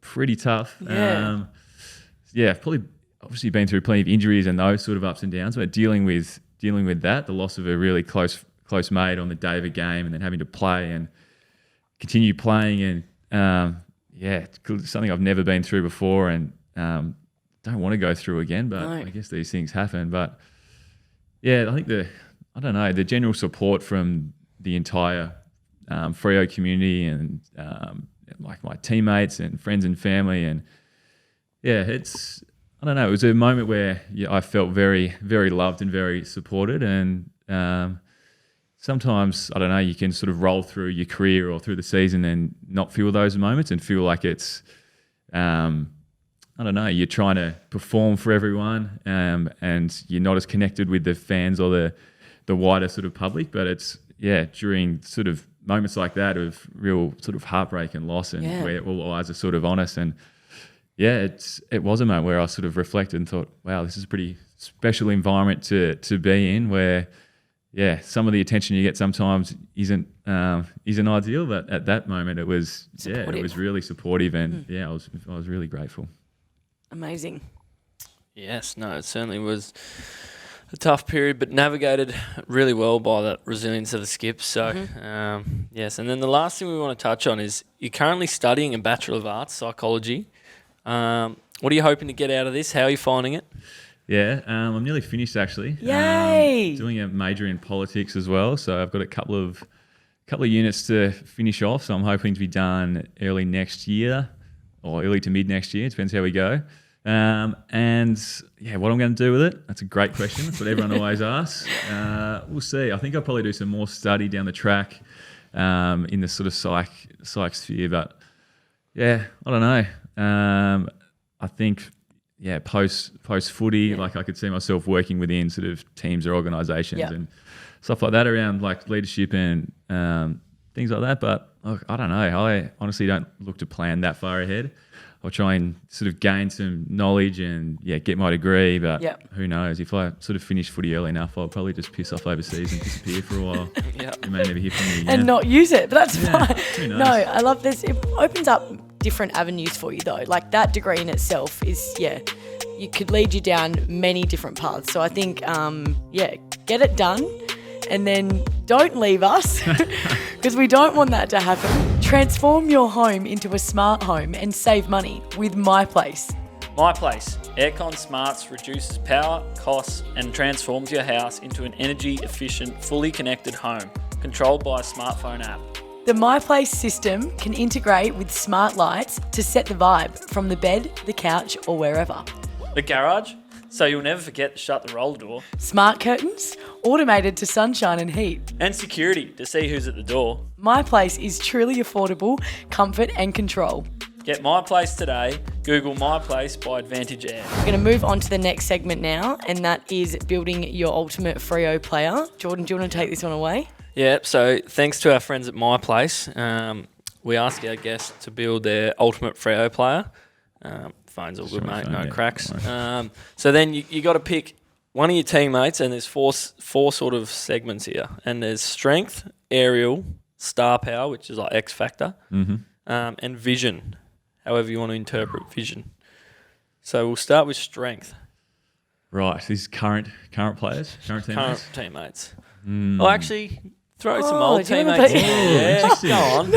Speaker 3: pretty tough. Probably obviously been through plenty of injuries and those sort of ups and downs, but dealing with that, the loss of a really close mate on the day of a game, and then having to play and continue playing, and it's something I've never been through before, and don't want to go through again, but I guess these things happen. But I think the general support from the entire Freo community and my teammates and friends and family, and it was a moment where I felt very, very loved and very supported. And sometimes you can sort of roll through your career or through the season and not feel those moments and feel like it's you're trying to perform for everyone, and you're not as connected with the fans or the wider sort of public. But it's during sort of moments like that of real sort of heartbreak and loss, and where all eyes are sort of on us, and yeah, it was a moment where I sort of reflected and thought, wow, this is a pretty special environment to be in where, yeah, some of the attention you get sometimes isn't ideal, but at that moment it was
Speaker 2: Supportive.
Speaker 3: it was really supportive, and I was really grateful.
Speaker 2: Amazing.
Speaker 1: Yes, no, it certainly was a tough period, but navigated really well by that resilience of the skip. So, yes. And then the last thing we want to touch on is you're currently studying a Bachelor of Arts, Psychology. What are you hoping to get out of this? How are you finding it?
Speaker 3: Yeah, I'm nearly finished actually.
Speaker 2: Yay!
Speaker 3: Doing a major in politics as well, so I've got a couple of units to finish off. So I'm hoping to be done early next year or early to mid next year. Depends how we go. And yeah, what I'm going to do with it? That's a great question. That's what everyone always asks. We'll see. I think I'll probably do some more study down the track in the sort of psych sphere. But yeah, I don't know. I think post footy, like I could see myself working within sort of teams or organisations and stuff like that around like leadership and things like that. But look, I don't know. I honestly don't look to plan that far ahead. I'll try and sort of gain some knowledge and get my degree, but who knows? If I sort of finish footy early enough, I'll probably just piss off overseas and disappear for a while. You may never hear from me again.
Speaker 2: And not use it, but that's fine.
Speaker 3: Who knows?
Speaker 2: No, I love this. It opens up different avenues for you though. Like that degree in itself is, you could lead you down many different paths. So I think, get it done and then don't leave us because we don't want that to happen. Transform your home into a smart home and save money with MyPlace.
Speaker 7: MyPlace. Aircon Smarts reduces power, costs, and transforms your house into an energy-efficient, fully connected home, controlled by a smartphone app.
Speaker 2: The MyPlace system can integrate with smart lights to set the vibe from the bed, the couch, or wherever.
Speaker 7: The garage, so you'll never forget to shut the roller door.
Speaker 2: Smart curtains, automated to sunshine and heat.
Speaker 7: And security, to see who's at the door.
Speaker 2: MyPlace is truly affordable, comfort and control.
Speaker 7: Get MyPlace today. Google MyPlace by Advantage Air.
Speaker 2: We're going to move on to the next segment now, and that is building your ultimate Freo player. Jordan, do you want to take this one away?
Speaker 1: Yeah, so thanks to our friends at MyPlace, we ask our guests to build their ultimate Freo player. Phone's all good, mate, no cracks. So then you got to pick one of your teammates, and there's four sort of segments here. And there's strength, aerial, star power, which is like X Factor, and vision, however you want to interpret vision. So we'll start with strength.
Speaker 3: Right, these current players, current teammates.
Speaker 1: Current teammates. Oh, actually, throw some old
Speaker 2: do you wanna
Speaker 1: teammates
Speaker 2: put-
Speaker 1: in. Yeah, go on.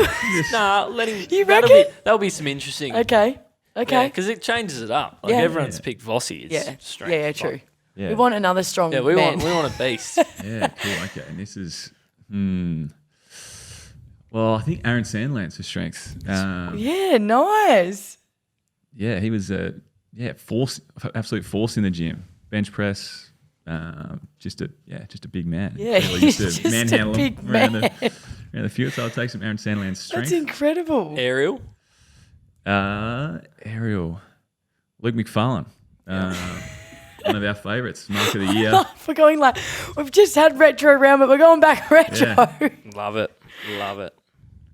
Speaker 1: Nah, let him.
Speaker 2: You reckon?
Speaker 1: That'll be some interesting.
Speaker 2: Okay.
Speaker 1: Because it changes it up. Like everyone's picked Vossi. It's strength.
Speaker 2: Yeah, true.
Speaker 3: Yeah.
Speaker 2: We want another strong
Speaker 1: Yeah, we
Speaker 2: man.
Speaker 1: want a beast.
Speaker 3: Yeah, cool. Okay, and this is. Well, I think Aaron Sandlant's a strength.
Speaker 2: Yeah, nice.
Speaker 3: Yeah, he was absolute force in the gym. Bench press, just a big man.
Speaker 2: Yeah,
Speaker 3: Really
Speaker 2: he's
Speaker 3: just
Speaker 2: just a
Speaker 3: manhandle him
Speaker 2: big
Speaker 3: around
Speaker 2: man.
Speaker 3: the field. So I'll take some Aaron Sandlant's strength.
Speaker 2: That's incredible.
Speaker 1: Aerial.
Speaker 3: Ariel, Luke McFarlane, one of our favourites, mark of the year.
Speaker 2: We're going like, we've just had retro round, but we're going back retro.
Speaker 3: Yeah.
Speaker 1: Love it.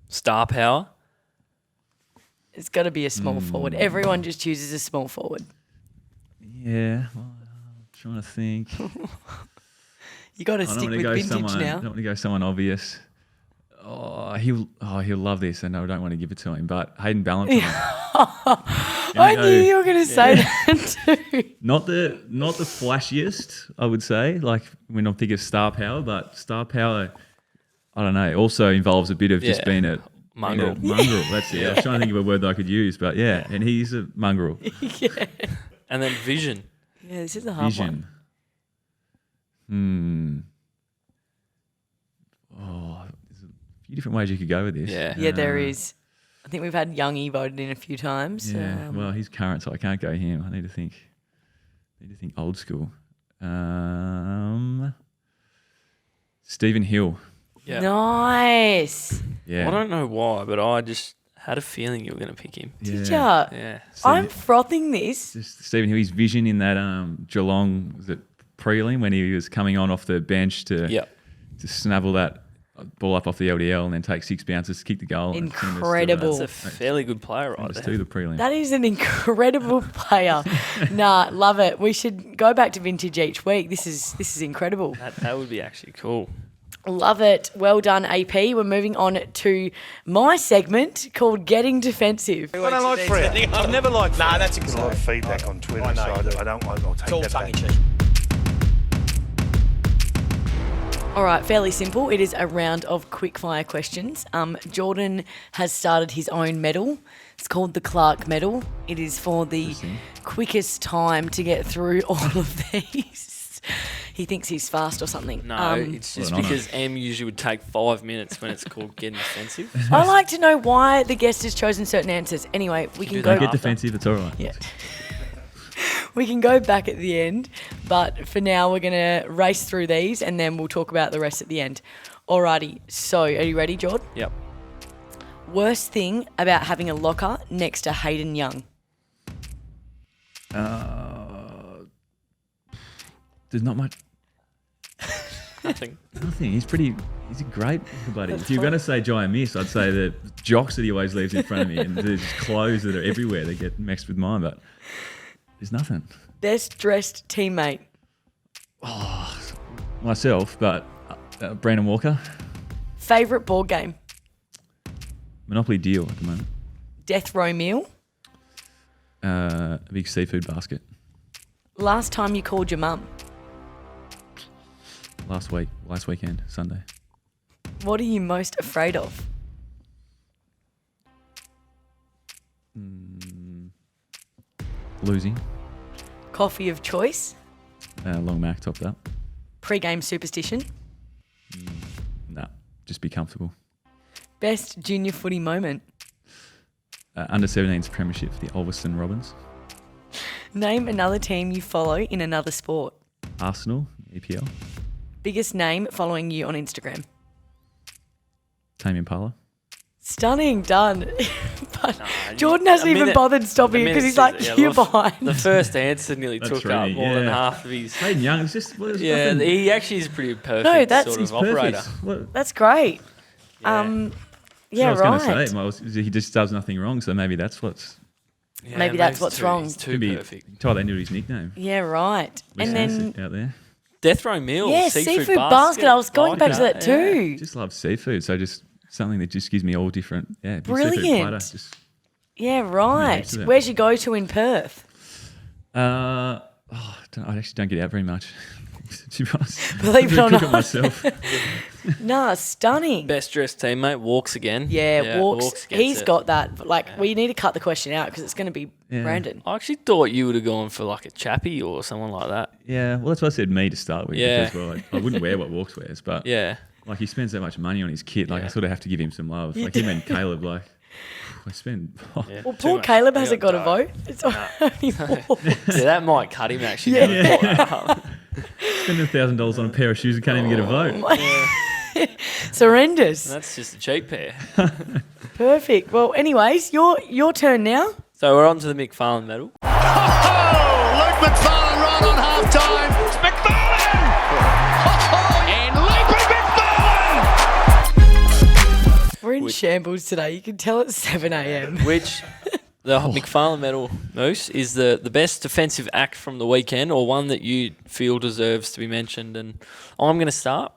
Speaker 1: Star power.
Speaker 2: It's got to be a small forward. Everyone just chooses a small forward.
Speaker 3: Yeah, well, I'm trying to think.
Speaker 2: You got to
Speaker 3: I don't
Speaker 2: stick
Speaker 3: want
Speaker 2: with
Speaker 3: to go
Speaker 2: vintage
Speaker 3: someone. I
Speaker 2: now.
Speaker 3: don't want to go someone obvious. He'll love this, and I don't want to give it to him. But Hayden Ballantyne.
Speaker 2: I knew you were going to say that too.
Speaker 3: Not the flashiest, I would say. Like when I think of star power, but star power, I don't know. Also involves a bit of just being a
Speaker 1: mongrel.
Speaker 3: Mongrel. That's it. I was trying to think of a word that I could use, but yeah, and he's a mongrel.
Speaker 1: And then vision.
Speaker 2: Yeah, this is a hard one.
Speaker 3: Oh, there's a few different ways you could go with this.
Speaker 2: Yeah, there is. I think we've had Youngie voted in a few times.
Speaker 3: Yeah, well, he's current, so I can't go him. I need to think old school. Stephen Hill.
Speaker 1: Yeah.
Speaker 2: Nice.
Speaker 3: Yeah.
Speaker 1: I don't know why, but I just had a feeling you were going to pick him.
Speaker 2: Did ya?
Speaker 1: Yeah.
Speaker 2: I'm frothing this.
Speaker 3: Just Stephen Hill, his vision in that Geelong, was it prelim when he was coming on off the bench to snavel that ball up off the LDL and then take 6 bounces, kick the goal. and send us to,
Speaker 2: Incredible.
Speaker 1: That's a fairly good player right
Speaker 3: Just
Speaker 1: there.
Speaker 3: do the prelim.
Speaker 2: That is an incredible player. Nah, love it. We should go back to vintage each week. This is incredible.
Speaker 1: That would be actually cool.
Speaker 2: Love it. Well done, AP. We're moving on to my segment called Getting Defensive.
Speaker 6: I don't like Freya. I've never liked Freya. Nah, that's a lot of feedback on Twitter, so I don't like. I'll take that back.
Speaker 2: All right, fairly simple. It is a round of quickfire questions. Jordan has started his own medal. It's called the Clark Medal. It is for the quickest time to get through all of these. He thinks he's fast or something.
Speaker 1: No, it's just because M usually would take 5 minutes when it's called getting defensive.
Speaker 2: I like to know why the guest has chosen certain answers. Anyway, we can go.
Speaker 3: Don't get defensive, it's all right.
Speaker 2: Yeah. We can go back at the end, but for now we're going to race through these and then we'll talk about the rest at the end. Alrighty, so are you ready, Jord?
Speaker 1: Yep.
Speaker 2: Worst thing about having a locker next to Hayden Young?
Speaker 3: There's not much.
Speaker 1: Nothing.
Speaker 3: He's a great buddy. If you're going to say giant miss, I'd say the jocks that he always leaves in front of me and there's clothes that are everywhere that get mixed with mine, but there's nothing.
Speaker 2: Best dressed teammate?
Speaker 3: Myself, but Brandon Walker.
Speaker 2: Favourite board game?
Speaker 3: Monopoly Deal at the moment.
Speaker 2: Death row meal?
Speaker 3: A big seafood basket.
Speaker 2: Last time you called your mum?
Speaker 3: Last weekend, Sunday.
Speaker 2: What are you most afraid of?
Speaker 3: Losing.
Speaker 2: Coffee of choice?
Speaker 3: Long Mac topped up.
Speaker 2: Pre-game superstition?
Speaker 3: Nah, just be comfortable.
Speaker 2: Best junior footy moment?
Speaker 3: Under 17s premiership for the Ulverston Robins.
Speaker 2: Name another team you follow in another sport.
Speaker 3: Arsenal, EPL.
Speaker 2: Biggest name following you on Instagram.
Speaker 3: Tame Impala.
Speaker 2: Stunning, done. But Jordan hasn't even bothered stopping it because he's like, you're behind.
Speaker 1: The first answer nearly
Speaker 3: That's
Speaker 1: took
Speaker 3: right,
Speaker 1: up more than
Speaker 3: yeah.
Speaker 1: half of his.
Speaker 3: Hayden Young, it's just...
Speaker 1: Yeah, he actually is pretty perfect
Speaker 2: No, that's-
Speaker 1: sort
Speaker 2: he's
Speaker 1: of operator.
Speaker 2: That's great.
Speaker 1: Yeah.
Speaker 2: Yeah,
Speaker 3: I was
Speaker 2: right.
Speaker 3: going to say, he just does nothing wrong, so maybe that's what's...
Speaker 1: Yeah,
Speaker 2: Maybe that's what's wrong.
Speaker 1: He's too
Speaker 3: Could be
Speaker 1: perfect.
Speaker 3: tie that into his nickname.
Speaker 2: Yeah, right. And then,
Speaker 3: out there.
Speaker 1: Death row meal.
Speaker 2: yeah,
Speaker 1: seafood
Speaker 2: basket. I was going
Speaker 1: Like
Speaker 2: back to that too.
Speaker 3: Just love seafood, so just something that just gives me all different. Yeah, big
Speaker 2: Brilliant.
Speaker 3: Seafood platter. Just,
Speaker 2: Yeah, right.
Speaker 3: used to that.
Speaker 2: Where's your go-to in Perth?
Speaker 3: I actually don't get out very much. To be honest,
Speaker 2: Believe it or
Speaker 3: cook it
Speaker 2: not.
Speaker 3: myself.
Speaker 2: Nah, stunning.
Speaker 1: Best dressed teammate walks again.
Speaker 2: Yeah, walks.
Speaker 1: gets
Speaker 2: He's
Speaker 1: it.
Speaker 2: got that. Like, we need to cut the question out because it's going to be
Speaker 3: Yeah.
Speaker 2: Brandon.
Speaker 1: I actually thought you would have gone for like a chappy or someone like that.
Speaker 3: Yeah, well, that's why I said me to start with.
Speaker 1: Yeah.
Speaker 3: Because, well, I wouldn't wear what Walks wears, but
Speaker 1: Yeah.
Speaker 3: like he spends so much money on his kit, like I sort of have to give him some love. Like him and Caleb, like I spend.
Speaker 1: Yeah.
Speaker 2: Well,
Speaker 1: Too
Speaker 2: poor
Speaker 1: much.
Speaker 2: Caleb
Speaker 1: They
Speaker 2: hasn't
Speaker 1: got
Speaker 2: got a
Speaker 1: dough.
Speaker 2: vote. It's only four.
Speaker 1: Yeah, that might cut him actually.
Speaker 2: Yeah.
Speaker 3: Spend $1,000 on a pair of shoes and can't even get a vote.
Speaker 2: It's horrendous.
Speaker 1: That's just a cheap pair.
Speaker 2: Perfect. Well, anyways, your turn now.
Speaker 1: So we're on to the McFarlane medal.
Speaker 6: Oh, Luke McFarlane right on half time. It's McFarlane! And Luke McFarlane!
Speaker 2: We're in shambles today. You can tell it's 7 a.m.
Speaker 1: Which the McFarlane medal, Moose, is the best defensive act from the weekend or one that you feel deserves to be mentioned. And I'm going to start.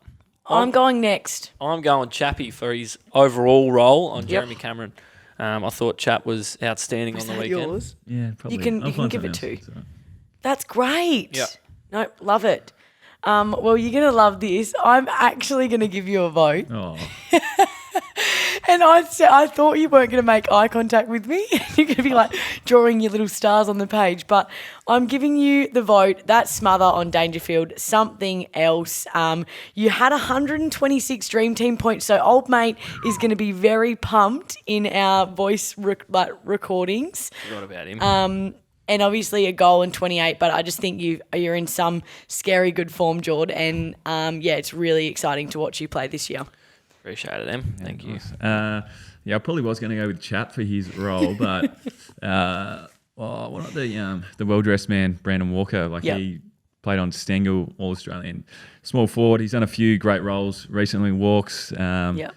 Speaker 2: I'm going next.
Speaker 1: I'm going Chappie for his overall role on
Speaker 2: Yep.
Speaker 1: Jeremy Cameron. I thought Chap was outstanding
Speaker 2: Was
Speaker 1: on the
Speaker 2: that
Speaker 1: weekend.
Speaker 2: yours?
Speaker 3: Yeah, probably.
Speaker 2: You can
Speaker 3: I'll find
Speaker 2: give it
Speaker 3: something
Speaker 2: two.
Speaker 3: else, so.
Speaker 2: That's great.
Speaker 1: Yep.
Speaker 2: No, love it. Well, you're going to love this. I'm actually going to give you a vote.
Speaker 3: Oh,
Speaker 2: And I thought you weren't going to make eye contact with me. You're going to be like drawing your little stars on the page. But I'm giving you the vote. That smother on Dangerfield, something else. You had 126 Dream Team points. So old mate is going to be very pumped in our voice recordings.
Speaker 1: Forgot about him.
Speaker 2: And obviously a goal in 28, but I just think you're in some scary good form, Jord. And yeah, it's really exciting to watch you play this year.
Speaker 1: Appreciate it, Em. Thank you.
Speaker 3: yeah, I probably was going to go with Chap for his role, but what about the well-dressed man, Brandon Walker? Like
Speaker 2: Yep.
Speaker 3: he played on Stengel, All-Australian small forward. He's done a few great roles recently, walks.
Speaker 2: Yep.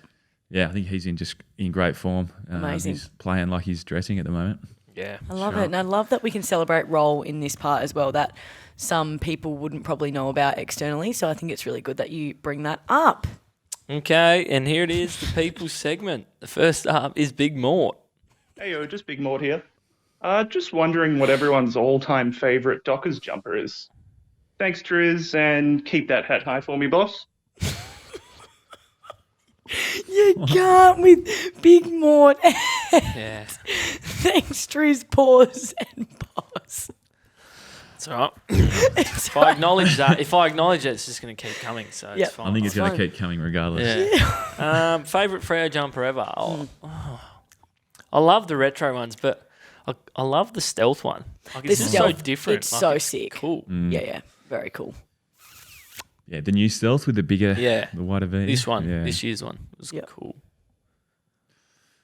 Speaker 3: Yeah, I think he's in great form.
Speaker 2: Amazing.
Speaker 3: He's playing like he's dressing at the moment.
Speaker 1: Yeah.
Speaker 2: I love it. And I love that we can celebrate role in this part as well that some people wouldn't probably know about externally. So I think it's really good that you bring that up.
Speaker 1: Okay, and here it is, the people segment. The first up is Big Mort.
Speaker 8: Hey, yo, just Big Mort here. Just wondering what everyone's all-time favourite Dockers jumper is. Thanks, Driz, and keep that hat high for me, boss.
Speaker 2: You can't with Big Mort.
Speaker 1: Yeah.
Speaker 2: Thanks, Drew's pause and pause.
Speaker 1: It's all right. If I acknowledge that, it's just going to keep coming, so
Speaker 2: Yep.
Speaker 1: it's fine.
Speaker 3: I think it's
Speaker 2: It's
Speaker 3: going to
Speaker 2: fine.
Speaker 3: keep coming regardless.
Speaker 1: Yeah. Favourite Freo jumper ever? I love the retro ones, but I love the stealth one. Like, it's
Speaker 2: The
Speaker 1: just
Speaker 2: stealth,
Speaker 1: so different.
Speaker 2: it's
Speaker 1: Like,
Speaker 2: so sick.
Speaker 1: Cool.
Speaker 2: Yeah. Very cool.
Speaker 3: Yeah, the new stealth with the bigger,
Speaker 1: Yeah.
Speaker 3: the wider V.
Speaker 1: This one,
Speaker 3: Yeah.
Speaker 1: this year's one, was
Speaker 2: Yep.
Speaker 1: cool.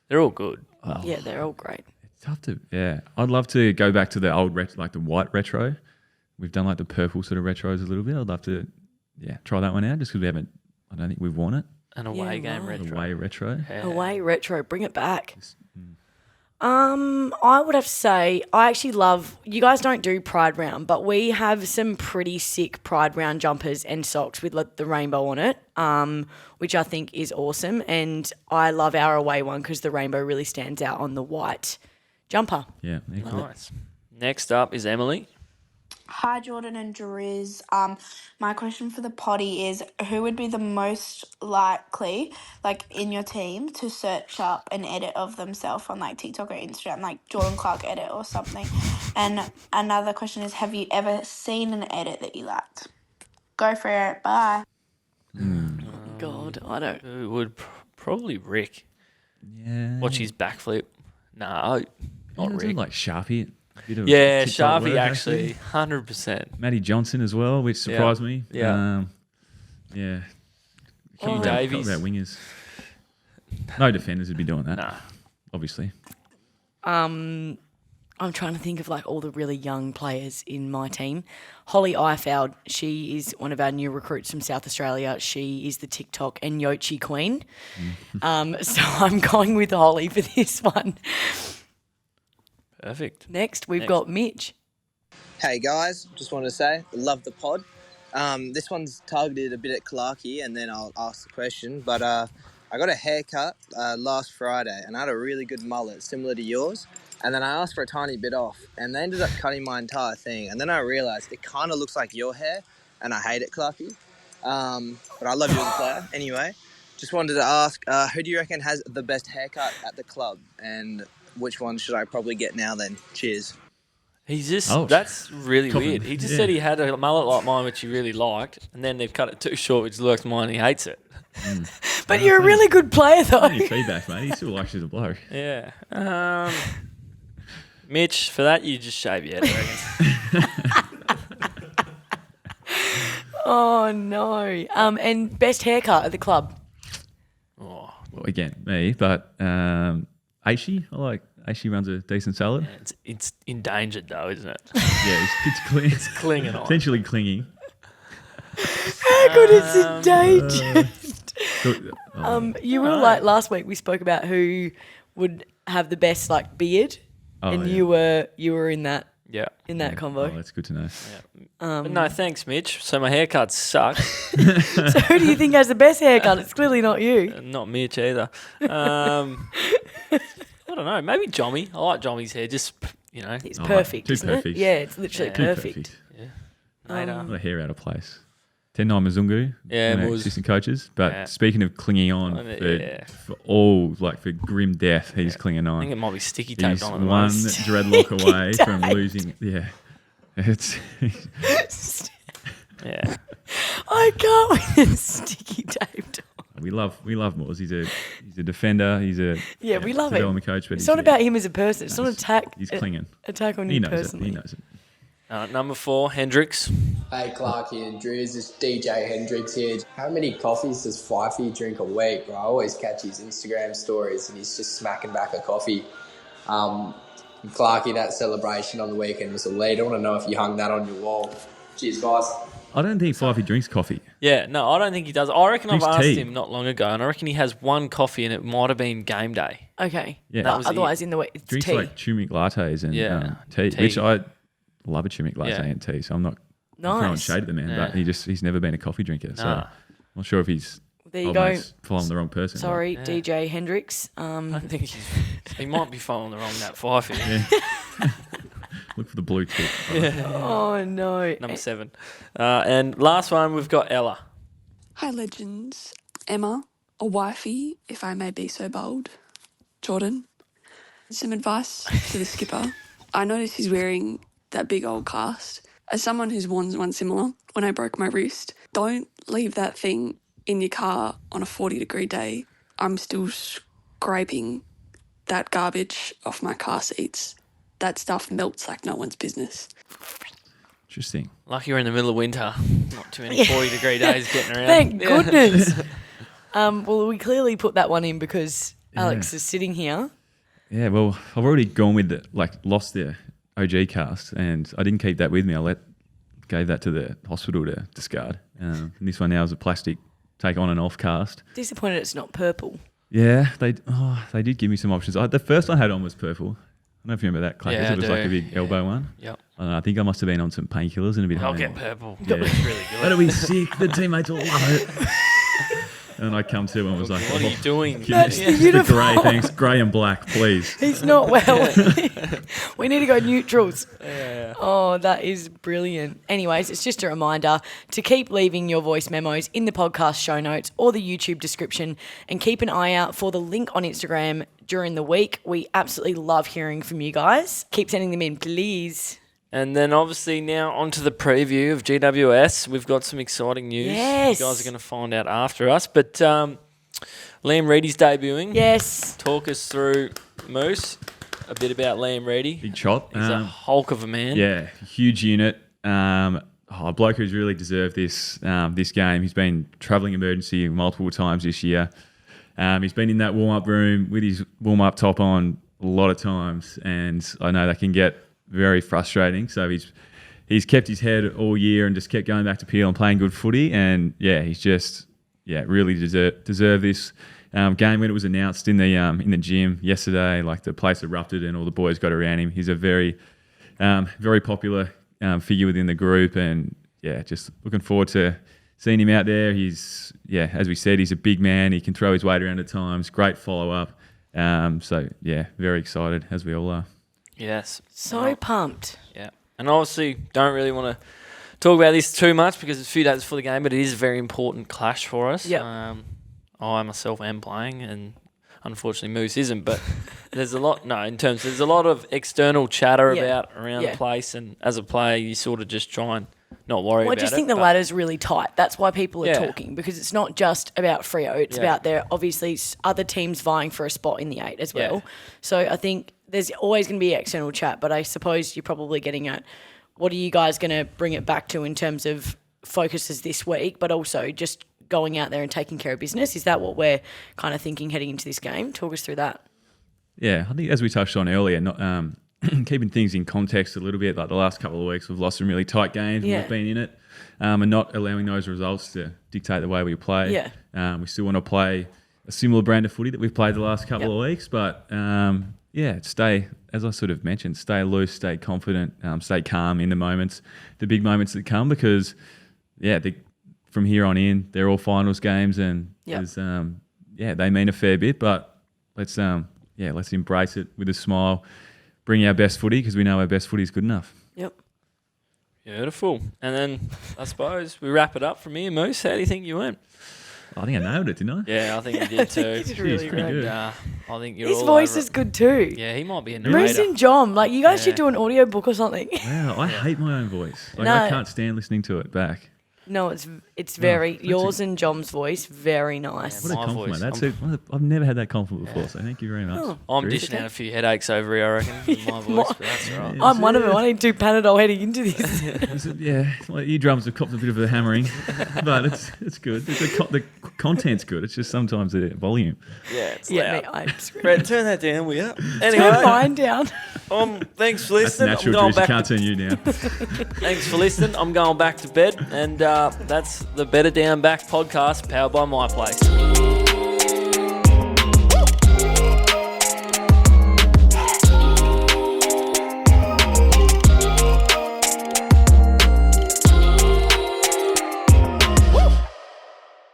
Speaker 1: They're all good.
Speaker 2: Yeah, they're all great.
Speaker 3: It's tough to, yeah. I'd love to go back to the old, like the white retro. We've done like the purple sort of retros a little bit. I'd love to, try that one out just because we haven't, I don't think we've worn it.
Speaker 1: An away
Speaker 2: Yeah,
Speaker 1: game
Speaker 2: right.
Speaker 1: retro.
Speaker 3: Away retro.
Speaker 1: Yeah.
Speaker 2: Away retro, bring it back. I would have to say I actually love. You guys don't do Pride Round, but we have some pretty sick Pride Round jumpers and socks with like the rainbow on it, which I think is awesome. And I love our away one because the rainbow really stands out on the white jumper.
Speaker 3: Yeah.
Speaker 1: Nice. Next up is Emily.
Speaker 9: Hi, Jordan and Driz. My question for the potty is, who would be the most likely, like, in your team to search up an edit of themselves on, like, TikTok or Instagram, like Jordan Clark edit or something? And another question is, have you ever seen an edit that you liked? Go for it. Bye.
Speaker 2: God, I don't.
Speaker 1: Who would probably Rick.
Speaker 3: Yeah.
Speaker 1: Watch his backflip. No, not
Speaker 3: Rick.
Speaker 1: Rick.
Speaker 3: Like Sharpie. Bit of
Speaker 1: Yeah,
Speaker 3: TikTok
Speaker 1: Sharpie
Speaker 3: work,
Speaker 1: actually, 100%.
Speaker 3: Matty Johnson as well, which surprised me.
Speaker 1: Yeah.
Speaker 3: Yeah.
Speaker 1: Hugh
Speaker 3: About
Speaker 1: Davies.
Speaker 3: wingers. No defenders would be doing that.
Speaker 1: Nah.
Speaker 3: Obviously.
Speaker 2: I'm trying to think of like all the really young players in my team. Holly Eifeld, she is one of our new recruits from South Australia. She is the TikTok and Yochi queen. So I'm going with Holly for this one.
Speaker 1: Perfect.
Speaker 2: Next, we've got Mitch.
Speaker 10: Hey guys, just wanted to say, love the pod. This one's targeted a bit at Clarky and then I'll ask the question. But I got a haircut last Friday and I had a really good mullet, similar to yours. And then I asked for a tiny bit off and they ended up cutting my entire thing. And then I realised it kind of looks like your hair and I hate it, Clarky. But I love you as a player. Anyway, just wanted to ask, who do you reckon has the best haircut at the club? And which one should I probably get now then? Cheers.
Speaker 1: He's just,
Speaker 3: Oh.
Speaker 1: that's really
Speaker 3: Couple-
Speaker 1: weird. He just
Speaker 3: yeah.
Speaker 1: said he had a mullet like mine, which he really liked, and then they've cut it too short, which looks mine, and he hates it.
Speaker 2: But you're a really good player, though.
Speaker 3: Any feedback, mate. He still likes you as a bloke.
Speaker 1: Yeah. Mitch, for that, you just shave your head, I reckon.
Speaker 2: Oh, no. And best haircut at the club?
Speaker 1: Oh,
Speaker 3: Well, again, me, but Aishi, I like Aishi runs a decent salad.
Speaker 1: it's endangered, though, isn't it?
Speaker 3: Yeah, it's clean.
Speaker 1: It's clinging on.
Speaker 3: Potentially clinging.
Speaker 2: How good is endangered?
Speaker 3: Oh,
Speaker 2: You were like last week. We spoke about who would have the best like beard, and
Speaker 3: yeah.
Speaker 2: you were in that
Speaker 1: Yeah.
Speaker 2: convo.
Speaker 3: Oh, that's good to know.
Speaker 1: But no, thanks, Mitch. So my haircut sucks.
Speaker 2: So who do you think has the best haircut? It's clearly not you.
Speaker 1: Not Mitch either. I don't know. Maybe Jommy. I like Jommy's hair. Just, you know.
Speaker 2: It's
Speaker 3: Oh,
Speaker 2: perfect,
Speaker 3: too
Speaker 2: isn't
Speaker 3: perfect.
Speaker 2: it? Yeah, it's literally
Speaker 1: Yeah.
Speaker 3: Too
Speaker 2: perfect.
Speaker 1: Later.
Speaker 3: Not a hair out of place. 10-9 Mzungu,
Speaker 1: Yeah,
Speaker 3: one of
Speaker 1: it
Speaker 3: our
Speaker 1: was.
Speaker 3: assistant coaches. But
Speaker 1: Yeah.
Speaker 3: speaking of clinging on
Speaker 1: I mean,
Speaker 3: for,
Speaker 1: yeah.
Speaker 3: for all, like for grim death, he's clinging
Speaker 1: I think it
Speaker 3: on.
Speaker 1: might be sticky taped
Speaker 3: He's
Speaker 1: on at the
Speaker 3: one
Speaker 1: most.
Speaker 3: dreadlock away from
Speaker 2: taped.
Speaker 3: losing. Yeah. It's
Speaker 1: Yeah.
Speaker 2: I can't with the sticky taped.
Speaker 3: we love Moores. He's a defender. He's a
Speaker 2: Yeah, we love him.
Speaker 3: development coach. But
Speaker 2: It's
Speaker 3: he's,
Speaker 2: not about him as a person. It's not an attack.
Speaker 3: He's clinging.
Speaker 2: Attack on
Speaker 3: He
Speaker 2: you
Speaker 3: knows
Speaker 2: personally.
Speaker 3: it. He knows it.
Speaker 1: Number 4, Hendricks.
Speaker 11: Hey Clarky and Drews, it's DJ Hendricks here. How many coffees does Fifey drink a week, bro? I always catch his Instagram stories and he's just smacking back a coffee. Clarky, that celebration on the weekend was elite. I want to know if you hung that on your wall. Cheers, guys.
Speaker 3: I don't think Fifey drinks coffee.
Speaker 1: Yeah, no, I don't think he does. I reckon I've
Speaker 3: Drinks
Speaker 1: asked
Speaker 3: tea.
Speaker 1: him not long ago, and I reckon he has one coffee, and it might have been game day.
Speaker 2: Okay.
Speaker 3: Yeah.
Speaker 1: That was
Speaker 2: Otherwise,
Speaker 1: it.
Speaker 2: in the way, it's
Speaker 3: Drinks
Speaker 2: tea.
Speaker 3: like turmeric lattes and
Speaker 1: Yeah,
Speaker 3: tea,
Speaker 1: tea.
Speaker 3: which I love a turmeric latte
Speaker 1: Yeah.
Speaker 3: and tea. So I'm not throwing
Speaker 2: Nice.
Speaker 3: shade at the man,
Speaker 1: Yeah.
Speaker 3: but he's never been a coffee drinker. So
Speaker 1: Nah.
Speaker 3: I'm not sure if he's
Speaker 2: There you go.
Speaker 3: following the wrong person. but-
Speaker 2: Sorry, DJ Hendricks.
Speaker 1: I don't think he might be following the wrong that Fifey.
Speaker 3: Yeah. Look for the blue tick.
Speaker 2: Oh, no.
Speaker 1: Number 7. And last one, we've got Ella.
Speaker 12: Hi, legends. Emma, a wifey, if I may be so bold. Jordan. Some advice to the skipper. I noticed he's wearing that big old cast. As someone who's worn one similar, when I broke my wrist, don't leave that thing in your car on a 40-degree day. I'm still scraping that garbage off my car seats. That stuff melts like no one's business.
Speaker 3: Interesting.
Speaker 1: Lucky you're in the middle of winter. Not too many 40-degree days getting around.
Speaker 2: Thank
Speaker 1: Yeah.
Speaker 2: goodness. Well, we clearly put that one in because Alex is sitting here.
Speaker 3: Yeah, well, I've already gone with lost the OG cast, and I didn't keep that with me. Gave that to the hospital to discard. And this one now is a plastic take on and off cast.
Speaker 2: Disappointed it's not purple.
Speaker 3: Yeah, they did give me some options. The first I had on was purple. I don't know if you remember that, Clarky.
Speaker 1: Yeah, I
Speaker 3: It was like a
Speaker 1: do.
Speaker 3: big elbow one.
Speaker 1: Yep.
Speaker 3: I think I must have been on some painkillers and a bit
Speaker 1: I'll
Speaker 3: hungover.
Speaker 1: get purple.
Speaker 3: Yeah.
Speaker 1: It's really good.
Speaker 3: That'll be sick. The teammates will love it. And I come to and was like,
Speaker 1: What are you doing?
Speaker 2: That's
Speaker 3: Give me
Speaker 2: the
Speaker 3: the grey,
Speaker 2: uniform.
Speaker 3: thanks. Grey and black, please.
Speaker 2: He's not well. We need to go neutrals.
Speaker 1: Yeah.
Speaker 2: Oh, that is brilliant. Anyways, it's just a reminder to keep leaving your voice memos in the podcast show notes or the YouTube description, and keep an eye out for the link on Instagram during the week. We absolutely love hearing from you guys. Keep sending them in, please.
Speaker 1: And then obviously now onto the preview of GWS. We've got some exciting news.
Speaker 2: Yes.
Speaker 1: You guys are going to find out after us. But Liam Reedy's debuting.
Speaker 2: Yes.
Speaker 1: Talk us through, Moose, a bit about Liam Reedy.
Speaker 3: Big chop.
Speaker 1: He's a hulk of a man.
Speaker 3: Yeah, huge unit. A bloke who's really deserved this game. He's been travelling emergency multiple times this year. He's been in that warm-up room with his warm-up top on a lot of times, and I know that can get very frustrating. So he's kept his head all year and just kept going back to Peel and playing good footy. And yeah, he's just really deserved this game. When it was announced in the gym yesterday, like the place erupted and all the boys got around him. He's a very very popular figure within the group, and yeah, just looking forward to seeing him out there. He's as we said, he's a big man. He can throw his weight around at times. Great follow up. So yeah, very excited, as we all are.
Speaker 1: Yes.
Speaker 2: So pumped.
Speaker 1: Yeah. And obviously don't really want to talk about this too much because it's a few days before the game, but it is a very important clash for us.
Speaker 2: Yep.
Speaker 1: I myself am playing, and unfortunately Moose isn't, but there's a lot of external chatter about around the place, and as a player you sort of just try and not worry about it.
Speaker 2: I just think the ladder's really tight. That's why people are talking, because it's not just about Freo. It's about there obviously other teams vying for a spot in the 8 as well.
Speaker 1: Yeah.
Speaker 2: So I think there's always going to be external chat, but I suppose you're probably getting at what are you guys going to bring it back to in terms of focuses this week, but also just going out there and taking care of business. Is that what we're kind of thinking heading into this game? Talk us through that.
Speaker 3: Yeah, I think as we touched on earlier, not keeping things in context a little bit. Like the last couple of weeks, we've lost some really tight games.
Speaker 2: Yeah.
Speaker 3: We've been in it, and not allowing those results to dictate the way we play.
Speaker 2: Yeah.
Speaker 3: We still want to play a similar brand of footy that we've played the last couple of weeks, but stay, as I sort of mentioned, stay loose, stay confident, stay calm in the moments, the big moments that come, because from here on in, they're all finals games, and they mean a fair bit. But let's embrace it with a smile, bring our best footy, because we know our best footy is good enough.
Speaker 2: Yep.
Speaker 1: Beautiful. And then I suppose we wrap it up from here. Moose, how do you think you went?
Speaker 3: I think I nailed it, didn't I?
Speaker 1: Yeah, I think you did too.
Speaker 2: You did really
Speaker 3: pretty good.
Speaker 1: I think you're
Speaker 2: His
Speaker 1: all
Speaker 2: voice
Speaker 1: over
Speaker 2: is
Speaker 1: it.
Speaker 2: good too.
Speaker 1: Yeah, he might be a
Speaker 2: Moose
Speaker 1: narrator.
Speaker 2: and John, like you guys should do an audiobook or something.
Speaker 3: Wow, I hate my own voice. Like,
Speaker 2: No.
Speaker 3: I can't stand listening to it back.
Speaker 2: No, it's very
Speaker 3: that's
Speaker 2: yours and John's voice, very nice.
Speaker 3: What a
Speaker 1: My
Speaker 3: compliment.
Speaker 1: voice.
Speaker 3: That's I've never had that compliment before, so thank you very much.
Speaker 2: Oh.
Speaker 1: I'm
Speaker 3: Drew?
Speaker 1: dishing out a few headaches over here, I reckon, with my voice, but that's all right.
Speaker 2: I'm one of them. I need 2 Panadol heading into this.
Speaker 3: My eardrums have copped a bit of a hammering, but it's good. The content's good. It's just sometimes the volume.
Speaker 1: Yeah, it's
Speaker 2: Yeah,
Speaker 1: loud.
Speaker 2: mate, I'm screwed.
Speaker 1: Brett, turn that down, will you?
Speaker 2: Turn
Speaker 1: Anyway,
Speaker 2: mine down.
Speaker 1: Thanks for
Speaker 3: That's
Speaker 1: listening.
Speaker 3: natural,
Speaker 1: I'm going
Speaker 3: Drews. You
Speaker 1: back.
Speaker 3: can't turn you down.
Speaker 1: Thanks for listening. I'm going back to bed, and that's the Better Down Back podcast, powered by MyPlace.